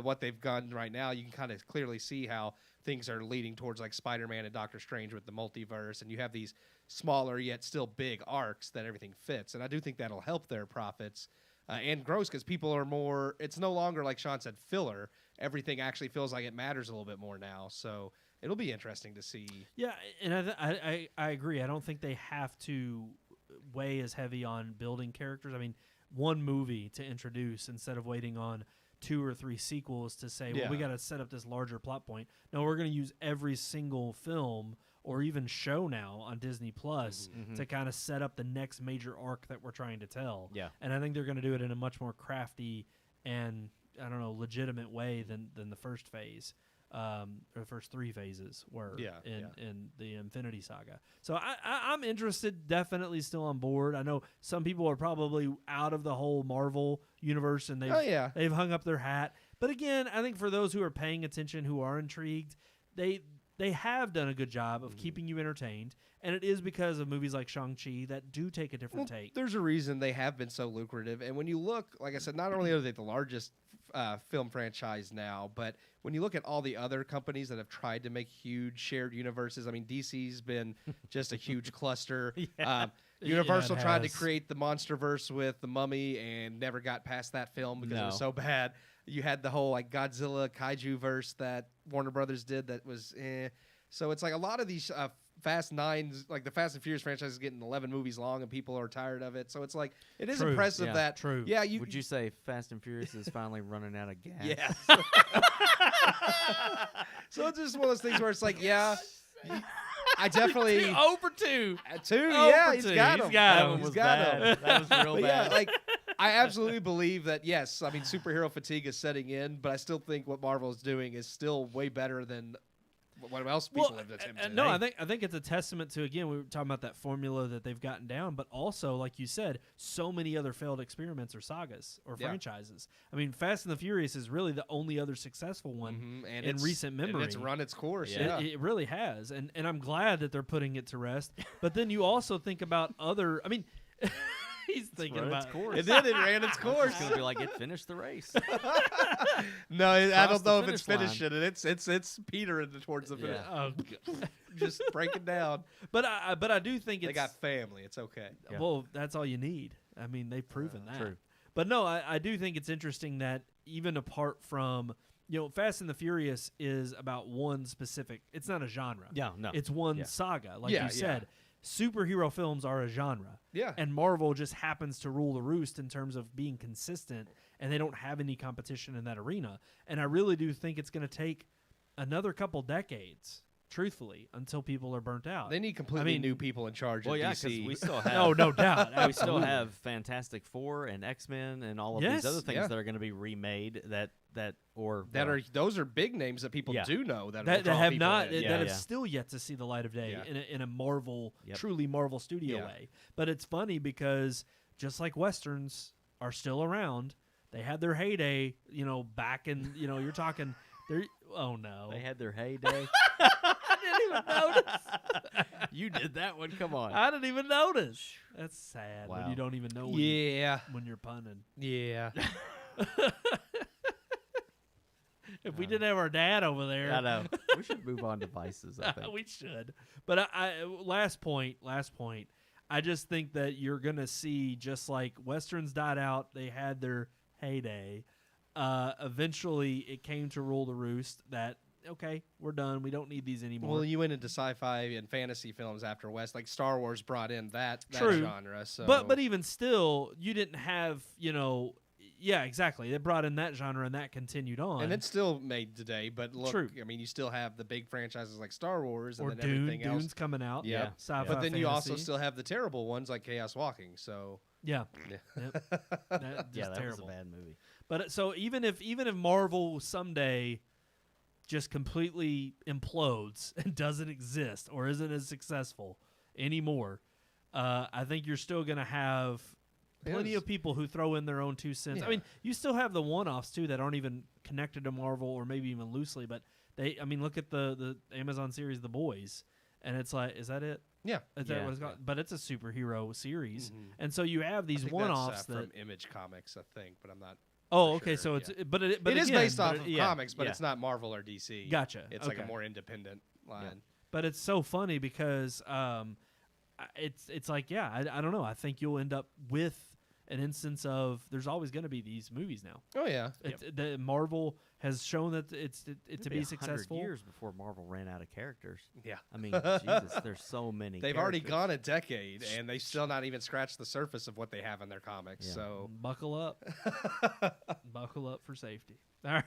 What they've done right now, you can kind of clearly see how things are leading towards like Spider-Man and Doctor Strange with the multiverse, and you have these smaller yet still big arcs that everything fits. And I do think that'll help their profits and gross because people are more. It's no longer like Sean said filler. Everything actually feels like it matters a little bit more now. So. It'll be interesting to see. Yeah, and I agree. I don't think they have to weigh as heavy on building characters. I mean, one movie to introduce instead of waiting on 2 or 3 sequels to say, well, we got to set up this larger plot point. No, we're going to use every single film or even show now on Disney Plus to kind of set up the next major arc that we're trying to tell. Yeah. And I think they're going to do it in a much more crafty and, I don't know, legitimate way than the first phase. Or the first 3 phases were in the Infinity Saga. So I'm interested, definitely still on board. I know some people are probably out of the whole Marvel universe and they've hung up their hat. But again, I think for those who are paying attention, who are intrigued, they have done a good job of keeping you entertained. And it is because of movies like Shang-Chi that do take a different take. There's a reason they have been so lucrative. And when you look, like I said, not only are they the largest film franchise now, but when you look at all the other companies that have tried to make huge shared universes, I mean, DC's been just a huge cluster. Universal tried to create the MonsterVerse with the Mummy and never got past that film because it was so bad. You had the whole like Godzilla kaiju verse that Warner Brothers did that was So it's like a lot of these Fast Nines, like the Fast and Furious franchise is getting 11 movies long and people are tired of it. So it's like, it is impressive that. True. Yeah. Would you say Fast and Furious is finally running out of gas? Yes. So it's just one of those things where it's like, I definitely. 2 for 2. 2, yeah, he's got him. That one He's was got bad. him. That was real But bad. yeah, like I absolutely believe that. Yes, I mean superhero fatigue is setting in, but I still think what Marvel is doing is still way better than what else people have attempted. No, I think it's a testament to, again, we were talking about that formula that they've gotten down, but also, like you said, so many other failed experiments or sagas or franchises. I mean, Fast and the Furious is really the only other successful one in recent memory. And it's run its course. Yeah. It really has, and I'm glad that they're putting it to rest. But then you also think about other. I mean. He's thinking about its course. It did. It ran its course. It's gonna be like it finished the race. No, I don't know if it's finish finished it. It's petering towards the finish. Yeah. Just breaking down. But I do think They got family. It's okay. Yeah. Well, that's all you need. I mean, they've proven that. True. But no, I do think it's interesting that even apart from, Fast and the Furious is about one specific. It's not a genre. Yeah, no. It's one saga, like Yeah, you said. Superhero films are a genre. Yeah. And Marvel just happens to rule the roost in terms of being consistent, and they don't have any competition in that arena. And I really do think it's going to take another couple decades, truthfully, until people are burnt out. They need completely new people in charge of Well, yeah, because DC. we still have. Oh, no doubt. We still Absolutely. have Fantastic Four and X-Men and all of Yes, these other things yeah. that are going to be remade that those are big names that people Yeah. do know that that draw have people not in. that Yeah, have yeah. still yet to see the light of day Yeah. in a Marvel, Yep. truly Marvel studio Yeah. way. But it's funny because just like Westerns are still around, they had their heyday, back in, you're talking, oh no. They had their heyday. I didn't even notice. You did that one. Come on. I didn't even notice. That's sad when Wow. you don't even know Yeah. when you're punning. Yeah. If we didn't have our dad over there. I know. We should move on to Vices, I think. We should. But last point. I just think that you're going to see, just like Westerns died out, they had their heyday. Eventually, it came to rule the roost that, okay, we're done. We don't need these anymore. Well, you went into sci-fi and fantasy films after West, like Star Wars brought in that True. genre. So, But even still, you didn't have, yeah, exactly. It brought in that genre, and that continued on. and it's still made today. But look, True. I mean, you still have the big franchises like Star Wars and or then Dune. everything else. Dune's coming out. Yeah. Sci-fi But then you also fantasy. still have the terrible ones like Chaos Walking. So Yeah. Yeah. Yep. That, Yeah, just that terrible. was a bad movie. But so even if Marvel someday just completely implodes and doesn't exist or isn't as successful anymore, I think you're still going to have plenty Yes. of people who throw in their own 2 cents. I Yeah. mean, you still have the one-offs too that aren't even connected to Marvel or maybe even loosely, but look at the Amazon series The Boys, and it's like, is that it? yeah, Is that Yeah. what it's called? But it's a superhero series, Mhm. and so you have I these think one-offs that's, that. from Image Comics, I think, but I'm not. Oh, for okay. sure, So it's yeah. but It is again, based off but of yeah, comics, but yeah. it's not Marvel or DC. Gotcha. It's like a Okay. more independent line. But it's so funny because it's like, yeah, I don't know. I think you'll end up with an instance of there's always going to be these movies now. Oh yeah, The Marvel has shown that it to It'd be 100 successful. years before Marvel ran out of characters. yeah. I mean, Jesus, there's so many. They've already characters. gone a decade, and they still not even scratched the surface of what they have in their comics. Yeah. So Buckle up, buckle up for safety. All right,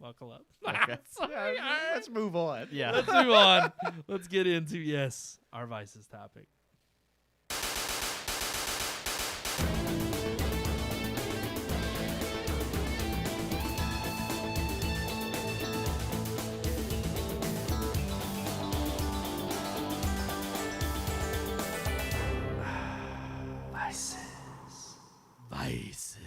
buckle up. Okay. Sorry, all right. let's move on. Yeah. Let's move on. Let's get into our vices topic. Vices.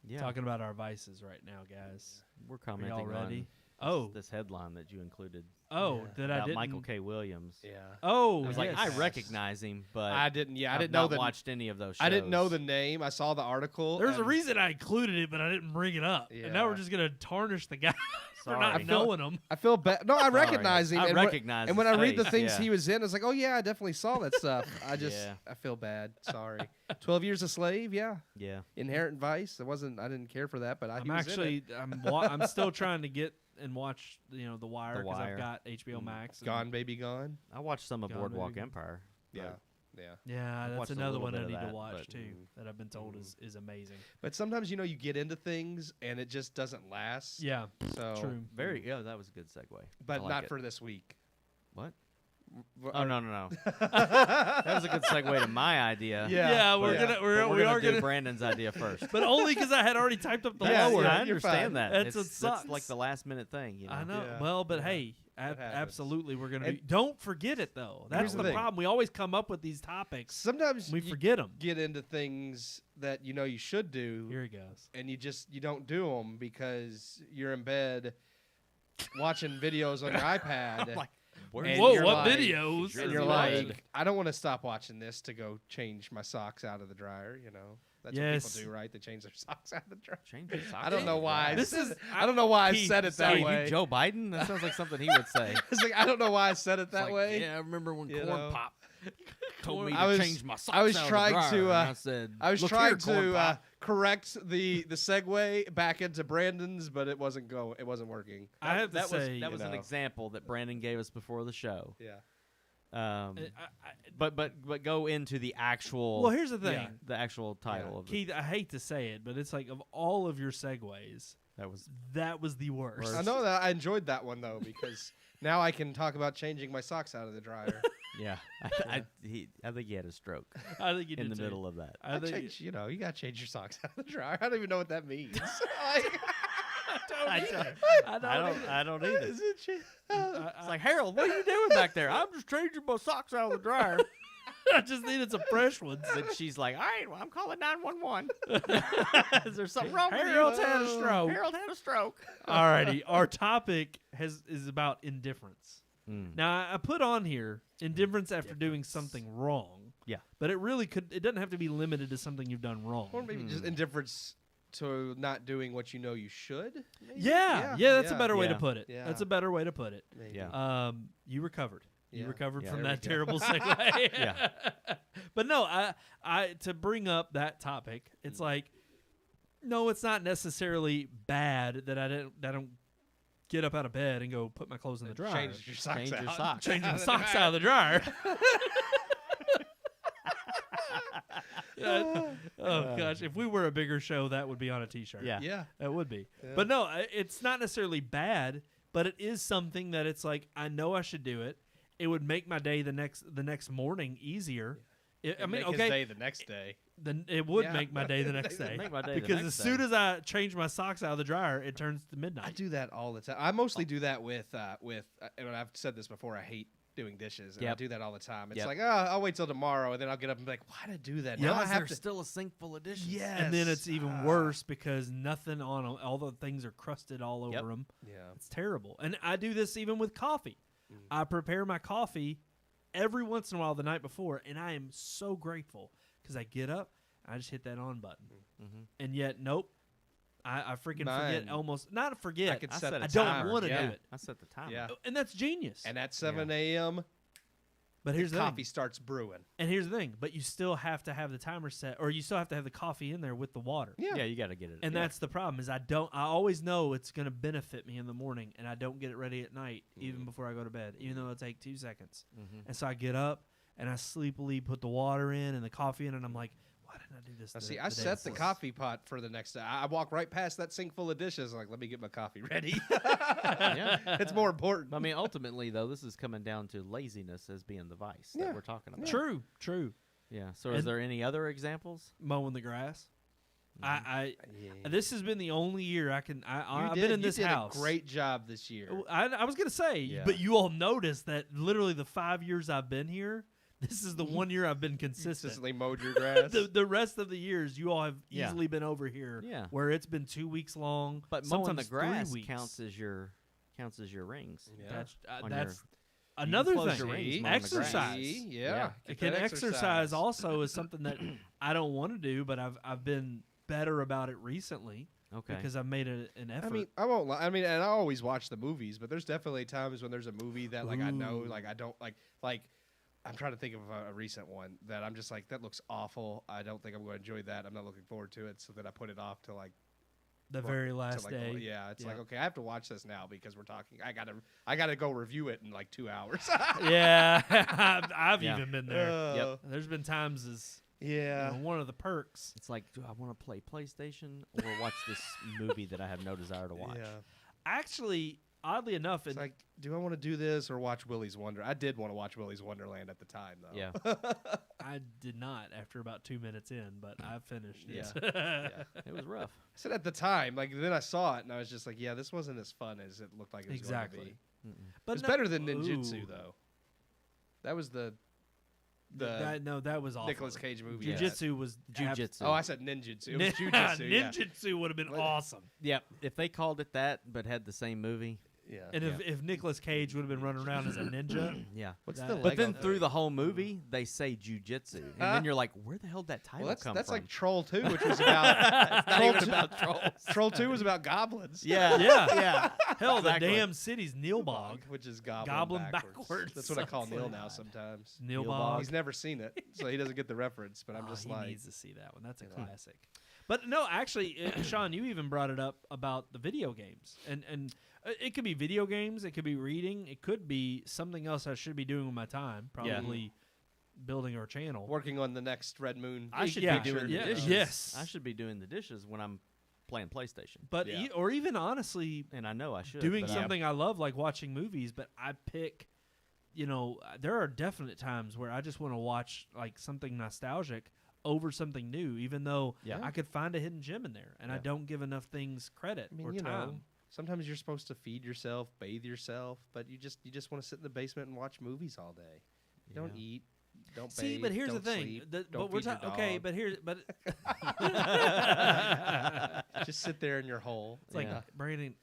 Yeah. Talking about our vices right now, guys. We're Are commenting y'all ready? on Oh, this headline that you included oh, Yeah. that I about didn't. Michael K. Williams. Yeah. Oh, I was yes. like, I recognize him, but I didn't. Yeah, I I've didn't know not the. watched any of those shows. I didn't know the name. I saw the article. There's a and reason I included it, but I didn't bring it up. And now we're Yeah. just gonna tarnish the guy for Sorry. not I feel- knowing him. I feel bad. No, I Sorry. recognize him. I and recognize And when his I read the face, things yeah. he was in, I was like, oh yeah, I definitely saw that stuff. I just, Yeah. I feel bad. Sorry. 12 Years a Slave. Yeah. Yeah. Inherent Vice. I didn't care for that, but I'm he was in it. actually, I'm still trying to get and watch, The Wire, because Wire. I've got HBO Max. and- Gone Baby Gone. I watched some of Gone Boardwalk Baby. Empire. Yeah. but- Yeah. Yeah, that's watched a another little one I bit of need to that, watch but- too. That I've been told is amazing. But sometimes you get into things and it just doesn't last. Yeah, So true. Very. Yeah, that was a good segue. But I like not it. for this week. What? W- Oh or- no. That was a good segue to my idea. Yeah, we're Yeah. gonna But we are do gonna, Brandon's idea first. but only because I had already typed up the Yeah, lower. yeah. I you're fine. understand that. That's what That's sucks. like the last minute thing. You know? I know. Yeah. Well, but Yeah. hey, That happens. absolutely, we're gonna. And- Don't forget it though. That's Here's the the thing. problem. We always come up with these topics. Sometimes We you forget them. get into things that you should do, Here he goes. and you don't do them because you're in bed watching videos on your iPad. Like, where And is Whoa, this you're what going? like- videos? and is you're he like, watching? I don't want to stop watching this to go change my socks out of the dryer. That's Yes. what people do, right? They change their socks out of the dryer. Change your socks I don't know out. why. I This said is- it. I don't know why I Keith, said it that Hey, way. you Joe Biden? That sounds like something he would say. It's like I don't know why I said it It's that like, way. Yeah, I remember when You Corn know? Pop told me I to was- change my socks I was out of the trying dryer, to, and I said, I was "Look trying here, Corn to Pop." correct the segue back into Brandon's, but it wasn't working. I have to that say, that was an know. example that Brandon gave us before the show. Yeah. But go into the actual. well, here's the thing. Yeah. the actual title of Keith, I hate to say it, but it's like of all of your segues, That was the worst. I know that I enjoyed that one though because now I can talk about changing my socks out of the dryer. Yeah, I think he had a stroke I think you in did the too. middle of that. I think change, you gotta change your socks out of the dryer. I don't even know what that means. Like, I don't either. is it It's like, Harold, what are you doing back there? I'm just changing my socks out of the dryer. I just needed some fresh ones. Then she's like, all right, well, I'm calling 911. Is there something wrong with you? Harold's had a stroke. Harold had a stroke. Alrighty, our topic is about indifference. Mm. Now I put on here indifference after doing something wrong. Yeah. But it really could. It doesn't have to be limited to something you've done wrong. or maybe just indifference to not doing what you know you should? Maybe? Yeah, that's a better way to Yeah. put it. Yeah. That's a better way to put it. Maybe. Yeah. You recovered. You Yeah. recovered Yeah. from There we that go. terrible segue. Yeah. But no, I to bring up that topic, it's like, no, it's not necessarily bad that I don't get up out of bed and go put my clothes in the dryer. Change your socks Change out. your socks. Changing the socks out of the dryer. Oh gosh, if we were a bigger show, that would be on a T-shirt. Yeah. Yeah. It would be. Yeah. But no, it's not necessarily bad, but it is something that it's like I know I should do it. It would make my day the next morning easier. I mean, Make his okay, day the next day. then it would Yeah. make my day the next day. Make my day the Because next as soon day. as I change my socks out of the dryer, it turns to midnight. I do that all the time. I mostly do that with and I've said this before. I hate doing dishes, and I Yep. do that all the time. It's Yep. like, I'll wait till tomorrow, and then I'll get up and be like, why did I do that? Yeah, Now I Why is have there to. still a sink full of dishes? Yes. And then it's even Ah. worse because nothing on 'em, all the things are crusted all over Yep. them. Yeah. It's terrible. And I do this even with coffee. I prepare my coffee every once in a while the night before, and I am so grateful because I get up, I just hit that on button. Mhm. And yet, nope. I freaking Mine- forget almost. Not forget. I could I set set a a don't timer. wanna do Yeah. it. I set the timer. Yeah. And that's genius. And at 7 a.m., but here's the coffee thing. starts brewing. And here's the thing. But you still have to have the timer set, or you still have to have the coffee in there with the water. Yeah. Yeah, you got to get it. And yeah. that's the problem is I always know it's going to benefit me in the morning, and I don't get it ready at night, even before I go to bed, even though it'll take 2 seconds. Mhm. And so I get up, and I sleepily put the water in and the coffee in, and I'm like, why didn't I do this? Now, the- see, the I day set the before? coffee pot for the next day. I walk right past that sink full of dishes. I'm like, let me get my coffee ready. Yeah. It's more important. I mean, ultimately, though, this is coming down to laziness as being the vice Yeah. that we're talking about. True. Yeah. So, And- is there any other examples? Mowing the grass. I Yeah. this has been the only year I can. I've You been did- in this you did house. a great job this year. I was gonna say, Yeah. but you all noticed that literally the 5 years I've been here, this is the 1 year I've been consistent. Consistently mowed your grass. The rest of the years, you all have Yeah. easily been over here, Yeah. where it's been 2 weeks long. But mowing the sometimes 3 grass weeks. counts as your rings. Yeah. That's, On that's your- another close thing. your rings See? mowing the grass. Exercise. See? Yeah. Yeah. It Get can that exercise also is something that I don't want to do, but I've been better about it recently Okay. because I've made an effort. I mean, I won't lie. I mean, and I always watch the movies, but there's definitely times when there's a movie that like I know, Ooh. like I don't like. I'm trying to think of a recent one that I'm just like that looks awful. I don't think I'm going to enjoy that. I'm not looking forward to it, so that I put it off to like the well, very to, last like, day. Yeah, it's Yeah. like okay, I have to watch this now because we're talking. I gotta go review it in like 2 hours. Yeah, I've Yeah. even been there. Yep. There's been times as Yeah. one of the perks. It's like, do I want to play PlayStation or watch this movie that I have no desire to watch? Yeah. Actually, oddly enough, It's like, do I want to do this or watch Willy's Wonder? I did want to watch Willy's Wonderland at the time, though. Yeah. I did not after about 2 minutes in, but I finished it. Yeah. It was rough. I said at the time, like then I saw it and I was just like, yeah, this wasn't as fun as it looked like it was Exactly. going to be. Mm-mm. But It's no- better than Ninjutsu Ooh. though. That was the that was awful. Nicolas Cage movie. Jiu-jitsu was Jujitsu. Oh, I said ninjutsu. It was jujitsu. Yeah. Ninjutsu would have been What? awesome. Yeah. If they called it that but had the same movie, Yeah. And Yeah. if Nicolas Cage would have been running around as a ninja, yeah. What's that- the But But Lego then through thing? the whole movie, they say jujitsu, and then you're like, "Where the hell did that title Well, come that's from?" like Troll 2, which was about not even about trolls. Troll 2 was about goblins. Yeah, Yeah. yeah. hell, Exactly. the damn city's Nilbog. Which is goblin, Goblin backwards. backwards. That's what I call Oh, Neil my now God. sometimes. Nilbog. He's never seen it, so he doesn't get the reference. But I'm Oh, just he like, needs to see that one. That's a You know. classic. But no, actually, Sean, you even brought it up about the video games, and it could be video games, it could be reading, it could be something else I should be doing with my time. Probably building our channel. working on the next Red Moon. I should Yeah, be doing yeah, the dishes. yes. I should be doing the dishes when I'm playing PlayStation. But Yeah. or even honestly, And I know I should. doing but I- something I love, like watching movies, but I pick, there are definite times where I just want to watch like something nostalgic over something new, even though Yeah. I could find a hidden gem in there, and I Yeah. don't give enough things credit I mean, or you time. know, sometimes you're supposed to feed yourself, bathe yourself, but you just want to sit in the basement and watch movies all day. You don't Yeah. eat, don't See, bathe, but here's the don't thing. sleep, But don't we're feed your talking. Okay, dog. but here's Just sit there in your hole. it's like Yeah. Brandon.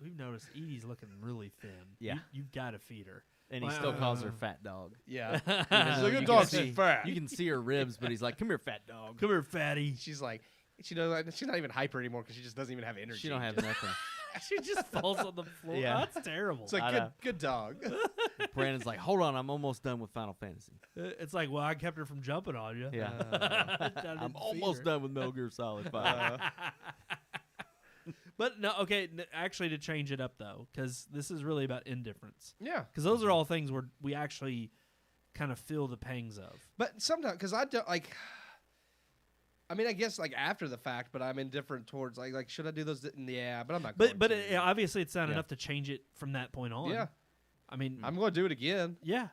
We've noticed Edie's looking really thin. Yeah. You've got to feed her. And he Wow. still calls her fat dog. Yeah. Even She's though like, you your can dog's see- fat. You can see her ribs, but he's like, "Come here, fat dog." Come here, fatty. She's like, she's not even hyper anymore because she just doesn't even have energy. She don't have nothing. She just falls on the floor. Yeah. That's terrible. It's like I good, know. good dog. Brandon's like, "Hold on, I'm almost done with Final Fantasy. It's like, well, I kept her from jumping on you. Yeah, I'm almost done with Metal Gear Solid 5." But no, okay. Actually, to change it up though, because this is really about indifference. Yeah. Because those are all things where we actually kind of feel the pangs of. But sometimes, because I don't like. I mean, I guess like after the fact, but I'm indifferent towards like should I do those? Yeah, but I'm not. But going to. obviously, it's not Yeah. enough to change it from that point on. Yeah, I mean, I'm going to do it again. yeah,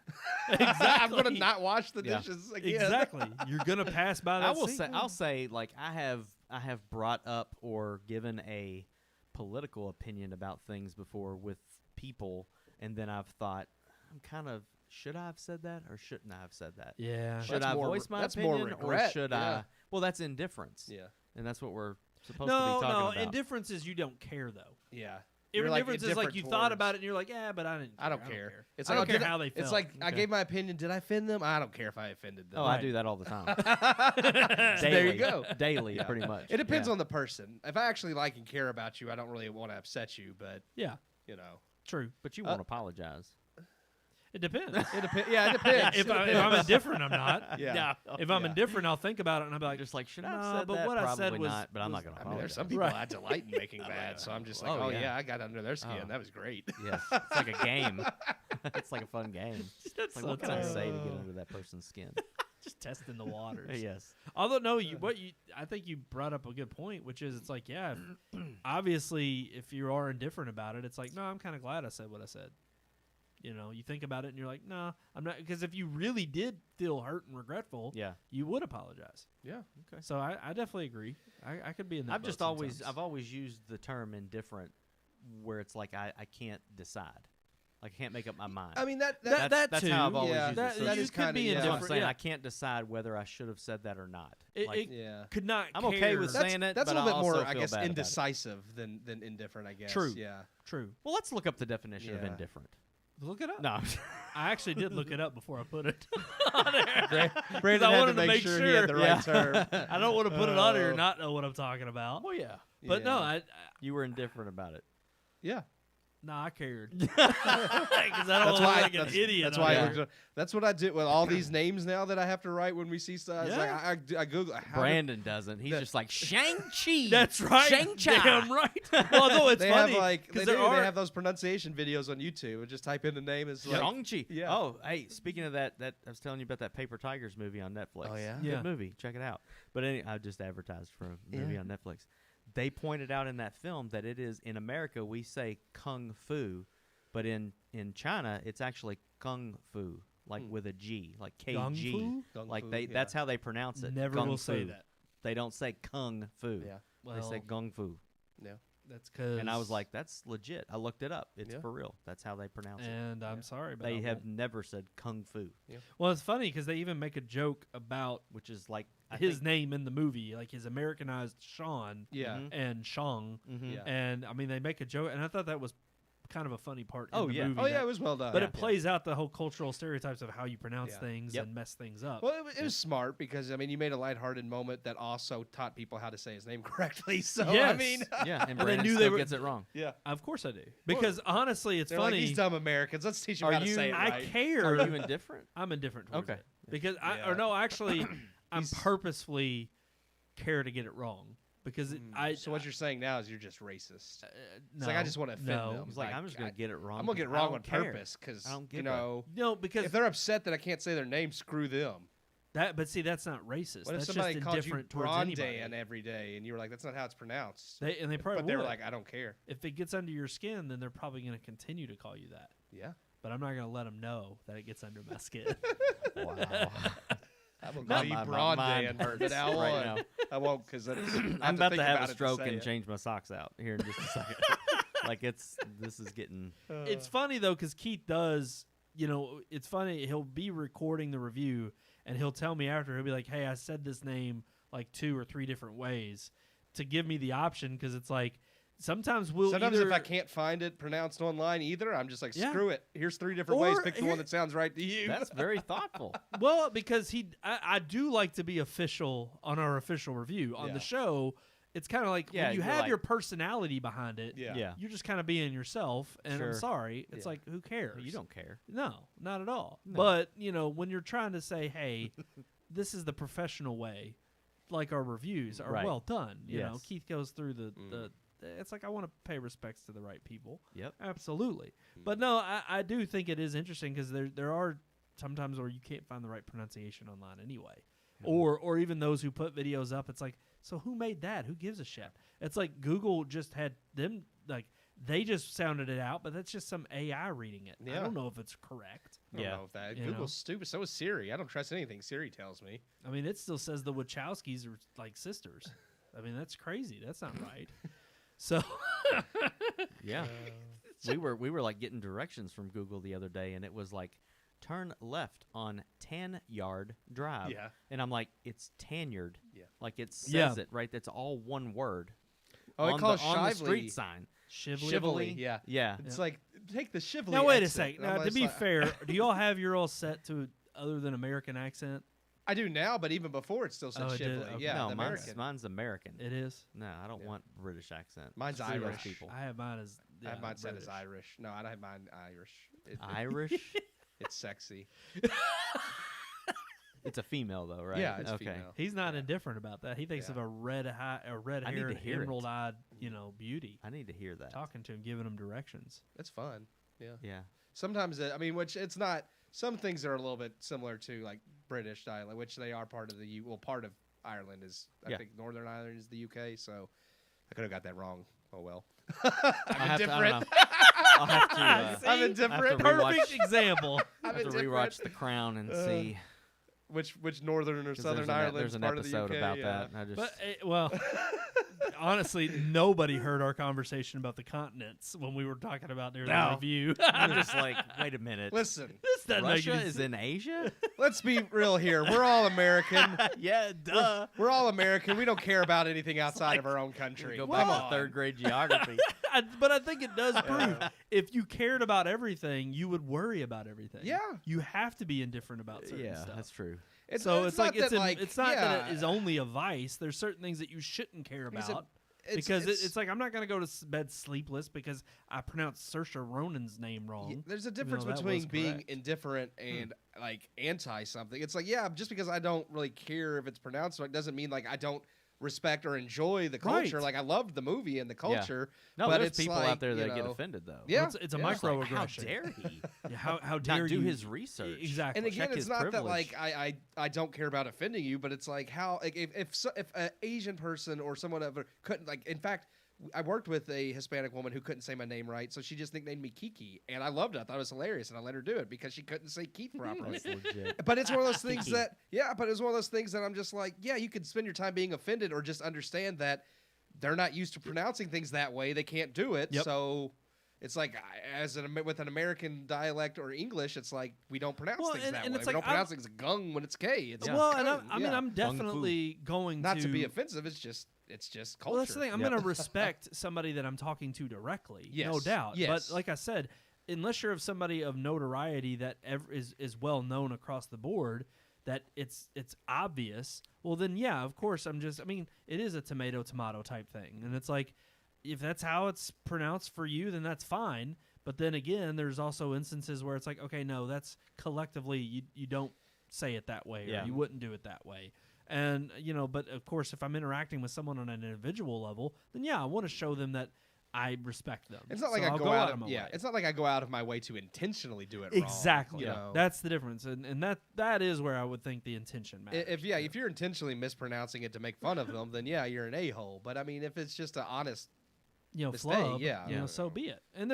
I'm going to not wash the Yeah. dishes again. exactly. You're gonna pass by that. I will say, sequel. I'll say, like I have brought up or given a political opinion about things before with people, and then I've thought, should I have said that or shouldn't I have said that? Yeah. Should That's I more- voice my that's more opinion regret, or should yeah. I? Well, that's indifference, Yeah, and that's what we're supposed to be No, talking no. about. Indifference is you don't care though. yeah. You're, Indifference is like indifferent you thought about towards- it and you're like, yeah, but I didn't. I don't care. It's I like, don't oh, care how they felt. It's like I Okay. gave my opinion. Did I offend them? I don't care if I offended them. Oh, Right. I do that all the time. There you Daily. go. Daily, Yeah. pretty much. It depends Yeah. on the person. If I actually like and care about you, I don't really want to upset you. But Yeah, you know, true. But you won't apologize. It depends. it depends. Yeah, it depends. if I'm indifferent, I'm not. Yeah. If I'm Yeah. indifferent, I'll think about it and I'll be like, Just like, should I have nah, said but that? what I Probably said was not, but I'm not was- going to I mean, there's apologize. some people Right. I delight in making bad, so I'm just like, Oh, oh yeah. yeah, I got under their skin. Oh. That was great. Yes, it's like a game. It's like a fun game. That's It's like, so what can I terrible. say to get under that person's skin? Just testing the waters. Yes. Although no, I think you brought up a good point, which is it's like, yeah, obviously if you are indifferent about it, it's like, no, I'm kind of glad I said what I said. You think about it and you're like, no, I'm not, because if you really did feel hurt and regretful, Yeah. you would apologize. Yeah. Okay. So I definitely agree. I could be in that. I've boat just sometimes. I've always used the term indifferent, where it's like I can't decide, like I can't make up my mind. I mean that that's too. how I've always Yeah, used that, it. So that you is could kinda- be yeah. that's what I'm indifferent. saying. Yeah. I can't decide whether I should have said that or not. It yeah. could not. I'm okay with care. saying it, That's but a little bit I also more, I feel guess, bad about it. indecisive than indifferent. I guess. True. Yeah. True. Well, let's look up the definition of Yeah. indifferent. Look it up. No, I actually did look it up before I put it. Brandon I had wanted to make sure he had the Yeah. right term. I don't want to put it on here Oh. and not know what I'm talking about. well, yeah, But no, Yeah. you were indifferent about it. Yeah. I cared because I don't That's want to why. look like an idiot. That's on why. here. That's what I do with all these names now that I have to write when we see stuff. It's Yeah. like I Google. how did- Brandon doesn't. He's that- just like Shang-Chi. That's right. Shang-Chi. Damn right. Well, no, it's they funny have like because they there do. They are. have those pronunciation videos on YouTube. Just type in the name. It's like Shang-Chi. Yeah. Oh, hey, speaking of that I was telling you about that Paper Tigers movie on Netflix. Oh, yeah? Yeah. Good movie. Check it out. But I just advertised for a movie Yeah. on Netflix. They pointed out in that film that it is in America we say kung fu, but in China it's actually kung fu, like with a G, like KG. Kung fu? Kung Like fu, they yeah. that's how they pronounce it. Never kung will fu. say that. They don't say kung fu. Yeah. They say Well, kung fu. Yeah. that's because. And I was like, that's legit. I looked it up. It's Yeah. for real. That's how they pronounce it. and I'm Yeah. sorry, but They I have won't. never said kung fu, Well, it's funny because they even make a joke about which is like his name in the movie, like his Americanized Sean Yeah. Mhm. and Shang, Mm-hmm. Yeah. and I mean they make a joke, and I thought that was kind of a funny part. Oh, in the yeah. movie Oh yeah, that- it was well done. but yeah. it plays out the whole cultural stereotypes of how you pronounce Yeah. things Yep. and mess things up. Well, it was smart because I mean, you made a lighthearted moment that also taught people how to say his name correctly. So I Yes. mean, Yeah, and they Brandon knew still they were- gets it wrong. yeah. Of course I do, because honestly, it's They're funny. like these dumb Americans. Let's teach them Are how to you- say it I right. care. Are you indifferent? I'm indifferent towards Okay. it because Yeah. actually, I'm He's- purposefully care to get it wrong because So what you're saying now is you're just racist. no, like, I just wanna offend no. them. He's like, I'm just gonna get it wrong. I'm gonna get it 'cause I wrong don't on care. purpose because I don't you give a- know No, because if they're upset that I can't say their name, screw them. But see, that's not racist. What if That's somebody just called you indifferent towards anybody. Brondan every day, and you were like, "That's not how it's pronounced." They probably but they were would. like, "I don't care." If it gets under your skin, then they're probably going to continue to call you that. Yeah. But I'm not going to let them know that it gets under my skin. Wow. I will No, call you my Brondan mind hurts from now right on. now. I won't because I'm about to have a stroke and change my socks out here in just a second. Like this is getting. It's funny though, because Keith does. It's funny. He'll be recording the review, and he'll tell me after. He'll be like, "Hey, I said this name like 2 or 3 different ways," to give me the option, because it's like sometimes if I can't find it pronounced online either, I'm just like, screw it. Here's 3 different ways. Pick the one that sounds right to you. That's very thoughtful. Well, because I do like to be official on our official review on the show. It's kind of like when you have your personality behind it. Yeah. You're just kind of being yourself, and Sure. I'm sorry. It's like, who cares? You don't care. No, not at all. No. But, when you're trying to say, hey, this is the professional way, like our reviews are Right. well done. You know, Yes. Keith goes through the it's like I want to pay respects to the right people. Yep. Absolutely. But no, I do think it is interesting, because there are sometimes where you can't find the right pronunciation online anyway. Or even those who put videos up, it's like, so who made that? Who gives a shit? It's like Google just had them, like, they just sounded it out, but that's just some AI reading it. I don't know if it's correct. I don't know if that. You Google's stupid. So is Siri. I don't trust anything Siri tells me. I mean, it still says the Wachowskis are like sisters. I mean, that's crazy. That's not right. So Yeah. we were like getting directions from Google the other day, and it was like, turn left on 10-yard drive. Yeah. And I'm like, it's Tanyard. Yeah. Like it says it, right? That's all one word. Oh, it calls on the Shively street sign. Shively. Yeah. Yeah. It's like, take the Shively. now wait a exit. second. And I'm Now, to just be like, fair, do y'all have your all set to other than American accent? I do now, but even before it still said Oh, it did? Shively. Okay. Yeah, no, the American. mine's American. It is. No, I don't want British accent. Mine's Screw those Irish. people. I have mine as I have mine set British. as Irish. No, I don't have mine Irish. Irish? It's sexy. It's a female though, right? Yeah, it's okay. female. He's not indifferent about that. He thinks Yeah. of a red-haired, I need to hear it. emerald-eyed, beauty. I need to hear that. Talking to him, giving him directions. It's fun. Yeah. Yeah. Sometimes, which it's not. Some things are a little bit similar to like British dialect, which they are part of part of Ireland is. I Yeah. think Northern Ireland is the UK. So I could have got that wrong. Oh well. I'll I'm have to, I indifferent. don't know. I'll have to, I'm indifferent. Perfect example. I'm have to indifferent. rewatch The Crown and see. Which Northern or 'cause Southern Ireland Ireland there's is an part of the episode UK. about yeah. that. And I just, But honestly, nobody heard our conversation about the continents when we were talking about during the No. review. I'm just like, wait a minute. Listen, This doesn't make Russia any is in Asia? let's be real here. We're all American. Yeah, duh. We're all American. We don't care about anything outside of our own country. Go Come back on. to third grade geography. But I think it does prove if you cared about everything, you would worry about everything. Yeah. You have to be indifferent about certain Yeah, stuff. that's true. So it's like not that, it's not that yeah. it is only a vice. There's certain things that you shouldn't care Because about. it's- It's like I'm not going to go to bed sleepless because I pronounced Saoirse Ronan's name wrong. There's a even difference though that between was being correct. indifferent and like anti something. It's like, yeah, just because I don't really care if it's pronounced right doesn't mean like I don't respect or enjoy the culture. Right. Like I loved the movie and the culture. No, but there's it's people like, out there that you get know, offended though. Yeah, It's a yeah. It's like, microaggression. how dare he? Yeah, how dare Not you do his research. Exactly. And again, Check it's his not that privilege. like I don't care about offending you, but it's like how like if an Asian person or someone ever couldn't like. In fact, I worked with a Hispanic woman who couldn't say my name right, so she just nicknamed me Kiki, and I loved it. I thought it was hilarious, and I let her do it because she couldn't say Keith properly. That's legit. But it's one of those things Kiki. but it's one of those things that I'm just like, yeah, you could spend your time being offended or just understand that they're not used to pronouncing things that way. They can't do it. Yep. So it's like with an American dialect or English, it's like we don't pronounce Well, things and- that and way. it's We like, don't pronounce things gung when it's K. It's Well, and kung, I mean, yeah. I'm definitely going Not to to be offensive. It's just culture. Well, that's the thing. I'm Yep. going to respect somebody that I'm talking to directly, no Yes. doubt. Yes. But like I said, unless you're of somebody of notoriety that is well known across the board, that it's obvious. Well, then yeah, of course. I mean, it is a tomato type thing, and it's like if that's how it's pronounced for you, then that's fine. But then again, there's also instances where it's like, okay, no, that's collectively you don't say it that way, Yeah. or you wouldn't do it that way. And, but of course, if I'm interacting with someone on an individual level, then yeah, I want to show them that I respect them. It's not like So I I'll go out of of my yeah. way. It's not like I go out of my way to intentionally do it wrong. Exactly. You know? That's the difference, and that is where I would think the intention matters. If you're intentionally mispronouncing it to make fun of them, then yeah, you're an a-hole. But I mean, if it's just an honest, flub, yeah. so be it. And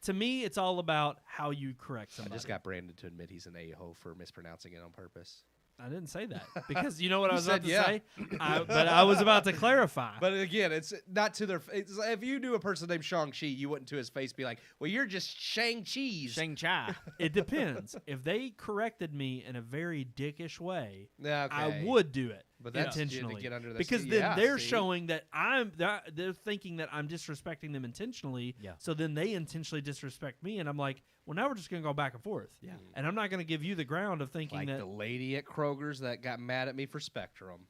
to me, it's all about how you correct I somebody. just got Brandon to admit he's an a-hole for mispronouncing it on purpose. I didn't say that because you know what I was said about to yeah. say, but I was about to clarify. But again, it's not to their. It's like if you knew a person named Shang-Chi, you wouldn't to his face be like, "Well, you're just Shang-Chi." Shang-Chi. It depends. If they corrected me in a very dickish way, Okay. I would do it. But that's intentionally to get under the because skin. then Yeah, they're see? showing that they're thinking that I'm disrespecting them intentionally. Yeah. So then they intentionally disrespect me, and I'm like, well, now we're just gonna go back and forth. Yeah. And I'm not gonna give you the ground of thinking Like that the lady at Kroger's that got mad at me for Spectrum.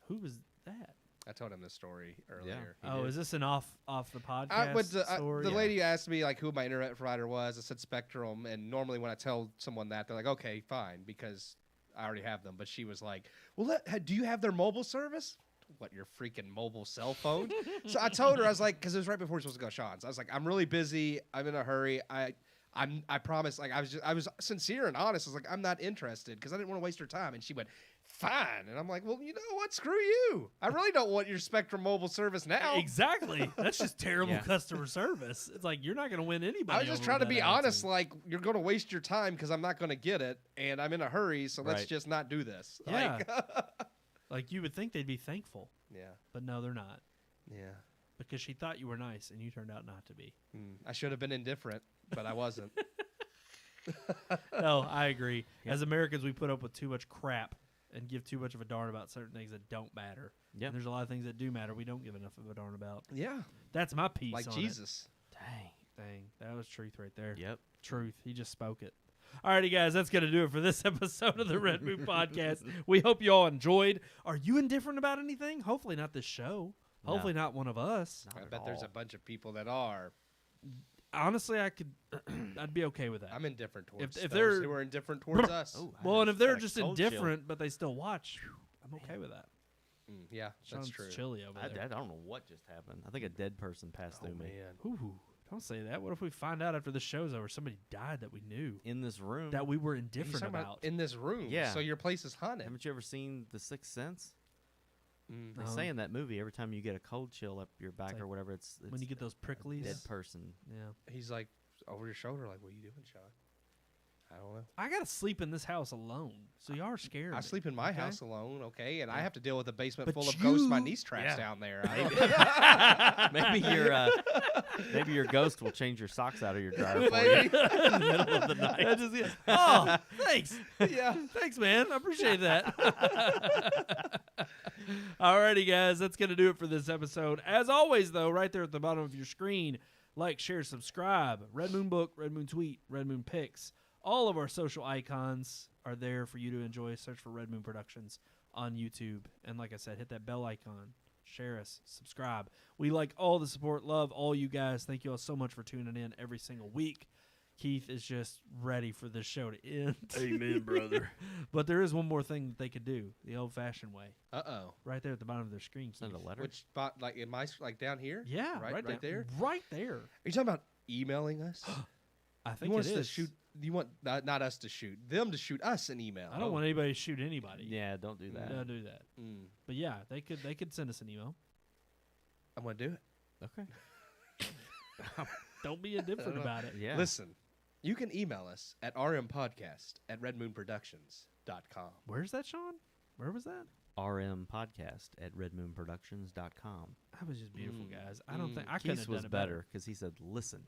who was that? I told him this story earlier. He Oh, did. is this an off the podcast I went to, story? the lady asked me like who my internet provider was. I said Spectrum, and normally when I tell someone that, they're like, "Okay, fine," because I already have them. But she was like, "Well, do you have their mobile service?" What, your freaking mobile cell phone? So I told her, I was like, because it was right before we were supposed to go Sean's. I was like, I'm really busy. I'm in a hurry. I promise. Like I was sincere and honest. I was like, I'm not interested because I didn't want to waste her time. And she went, fine. And I'm like, well, you know what? Screw you. I really don't want your Spectrum mobile service now. Exactly. That's just terrible Yeah. customer service. It's like you're not going to win anybody. I was just over trying to with be that honest. attitude. Like you're going to waste your time because I'm not going to get it, and I'm in a hurry. So let's Right. just not do this. Yeah. Like, Like you would think they'd be thankful, yeah. but no, they're not Yeah. because she thought you were nice and you turned out not to be. I should have been indifferent, but I wasn't. No, I agree. Yeah. As Americans, we put up with too much crap and give too much of a darn about certain things that don't matter. Yep. And there's a lot of things that do matter we don't give enough of a darn about. Yeah. That's my piece. Like on Jesus. Dang, that was truth right there. Yep. Truth. He just spoke it. Alrighty, guys, that's going to do it for this episode of the Red Moon Podcast. We hope you all enjoyed. Are you indifferent about anything? Hopefully not this show. No. Hopefully not one of us. Not I at bet there's all. a bunch of people that are. Honestly, I'd be okay with that. I'm indifferent towards If those they're- who are indifferent towards us. Oh, I well, and just if they're got a just cold chill. indifferent, but they still watch, I'm okay with that. Yeah, that's Sean's true. chilly over I there. don't know what just happened. I think a dead person passed Oh, through me man. Ooh, don't say that. What if we find out after the show's over somebody died that we knew, in this room. that we were You're indifferent talking about? in this room. Yeah. So your place is haunted. Haven't you ever seen The Sixth Sense? Mm. They No. say in that movie every time you get a cold chill up your back like or whatever, it's when you get those a pricklies. dead person. Yeah. He's like over your shoulder, like, "What are you doing, Sean?" I don't know. I gotta sleep in this house alone, so you are scared. I sleep in my okay? house alone, okay, and I have to deal with a basement But full of ghosts my you- niece tracks yeah. down there. Maybe your ghost will change your socks out of your dryer for you Maybe. in the middle of the night. That just, oh, thanks. Yeah. Thanks, man. I appreciate that. Alrighty, guys. That's going to do it for this episode. As always, though, right there at the bottom of your screen, like, share, subscribe. Red Moon Book, Red Moon Tweet, Red Moon Picks. All of our social icons are there for you to enjoy. Search for Red Moon Productions on YouTube. And like I said, hit that bell icon. Share us. Subscribe. We like all the support. Love all you guys. Thank you all so much for tuning in every single week. Keith is just ready for this show to end. Amen, brother. But there is one more thing that they could do the old-fashioned way. Uh-oh. Right there at the bottom of their screen. Send a Keith. letter. Which spot? Like, am I like down here? Yeah, Right down- there? Right there. Are you talking about emailing us? I think You want it us to is. shoot? You want not us to shoot them to shoot us an email? I don't want anybody to shoot anybody. Yeah, don't do that. Don't do that. Mm, But yeah, they could send us an email. I'm gonna do it. Okay. Don't be indifferent about it. Yeah. Listen, you can email us at rmpodcast@redmoonproductions.com. Where's that, Sean? Where was that? RMPodcast@redmoonproductions.com. That was just beautiful, Mm. guys. I don't think I couldn't Keith have done was it better because he said, "Listen."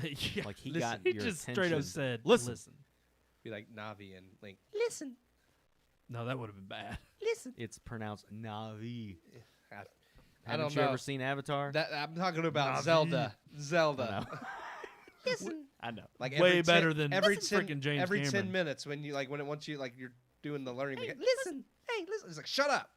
yeah. Like he Listen. got He your just attention. straight up said, Listen. "Listen." Be like Navi and Link. No, that would have been bad. It's pronounced Navi. I Haven't don't you know. ever seen Avatar? That I'm talking about Navi. Zelda. I Zelda. know. I know. Like Way every better 10 than every frickin' 10 James every 10 Cameron. minutes when you like when it wants you like you're doing the learning. Listen. Hey, listen. It's like shut up.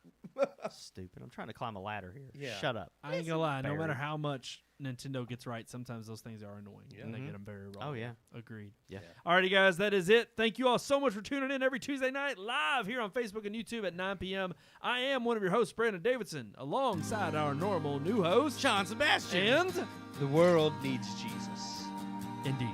Stupid. I'm trying to climb a ladder here. Yeah. Shut up. I ain't gonna lie. No Barry. matter how much Nintendo gets right, sometimes those things are annoying, and they get them very wrong. Oh, yeah. Agreed. Yeah. Alrighty, guys, that is it. Thank you all so much for tuning in every Tuesday night live here on Facebook and YouTube at 9 p.m. I am one of your hosts, Brandon Davidson, alongside our normal new host, Sean Sebastian. and The world needs Jesus. Indeed.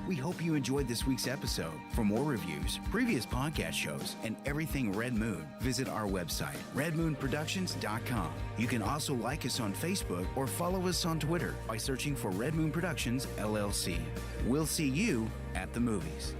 We hope you enjoyed this week's episode. For more reviews, previous podcast shows, and everything Red Moon, visit our website, redmoonproductions.com. You can also like us on Facebook or follow us on Twitter by searching for Red Moon Productions, LLC. We'll see you at the movies.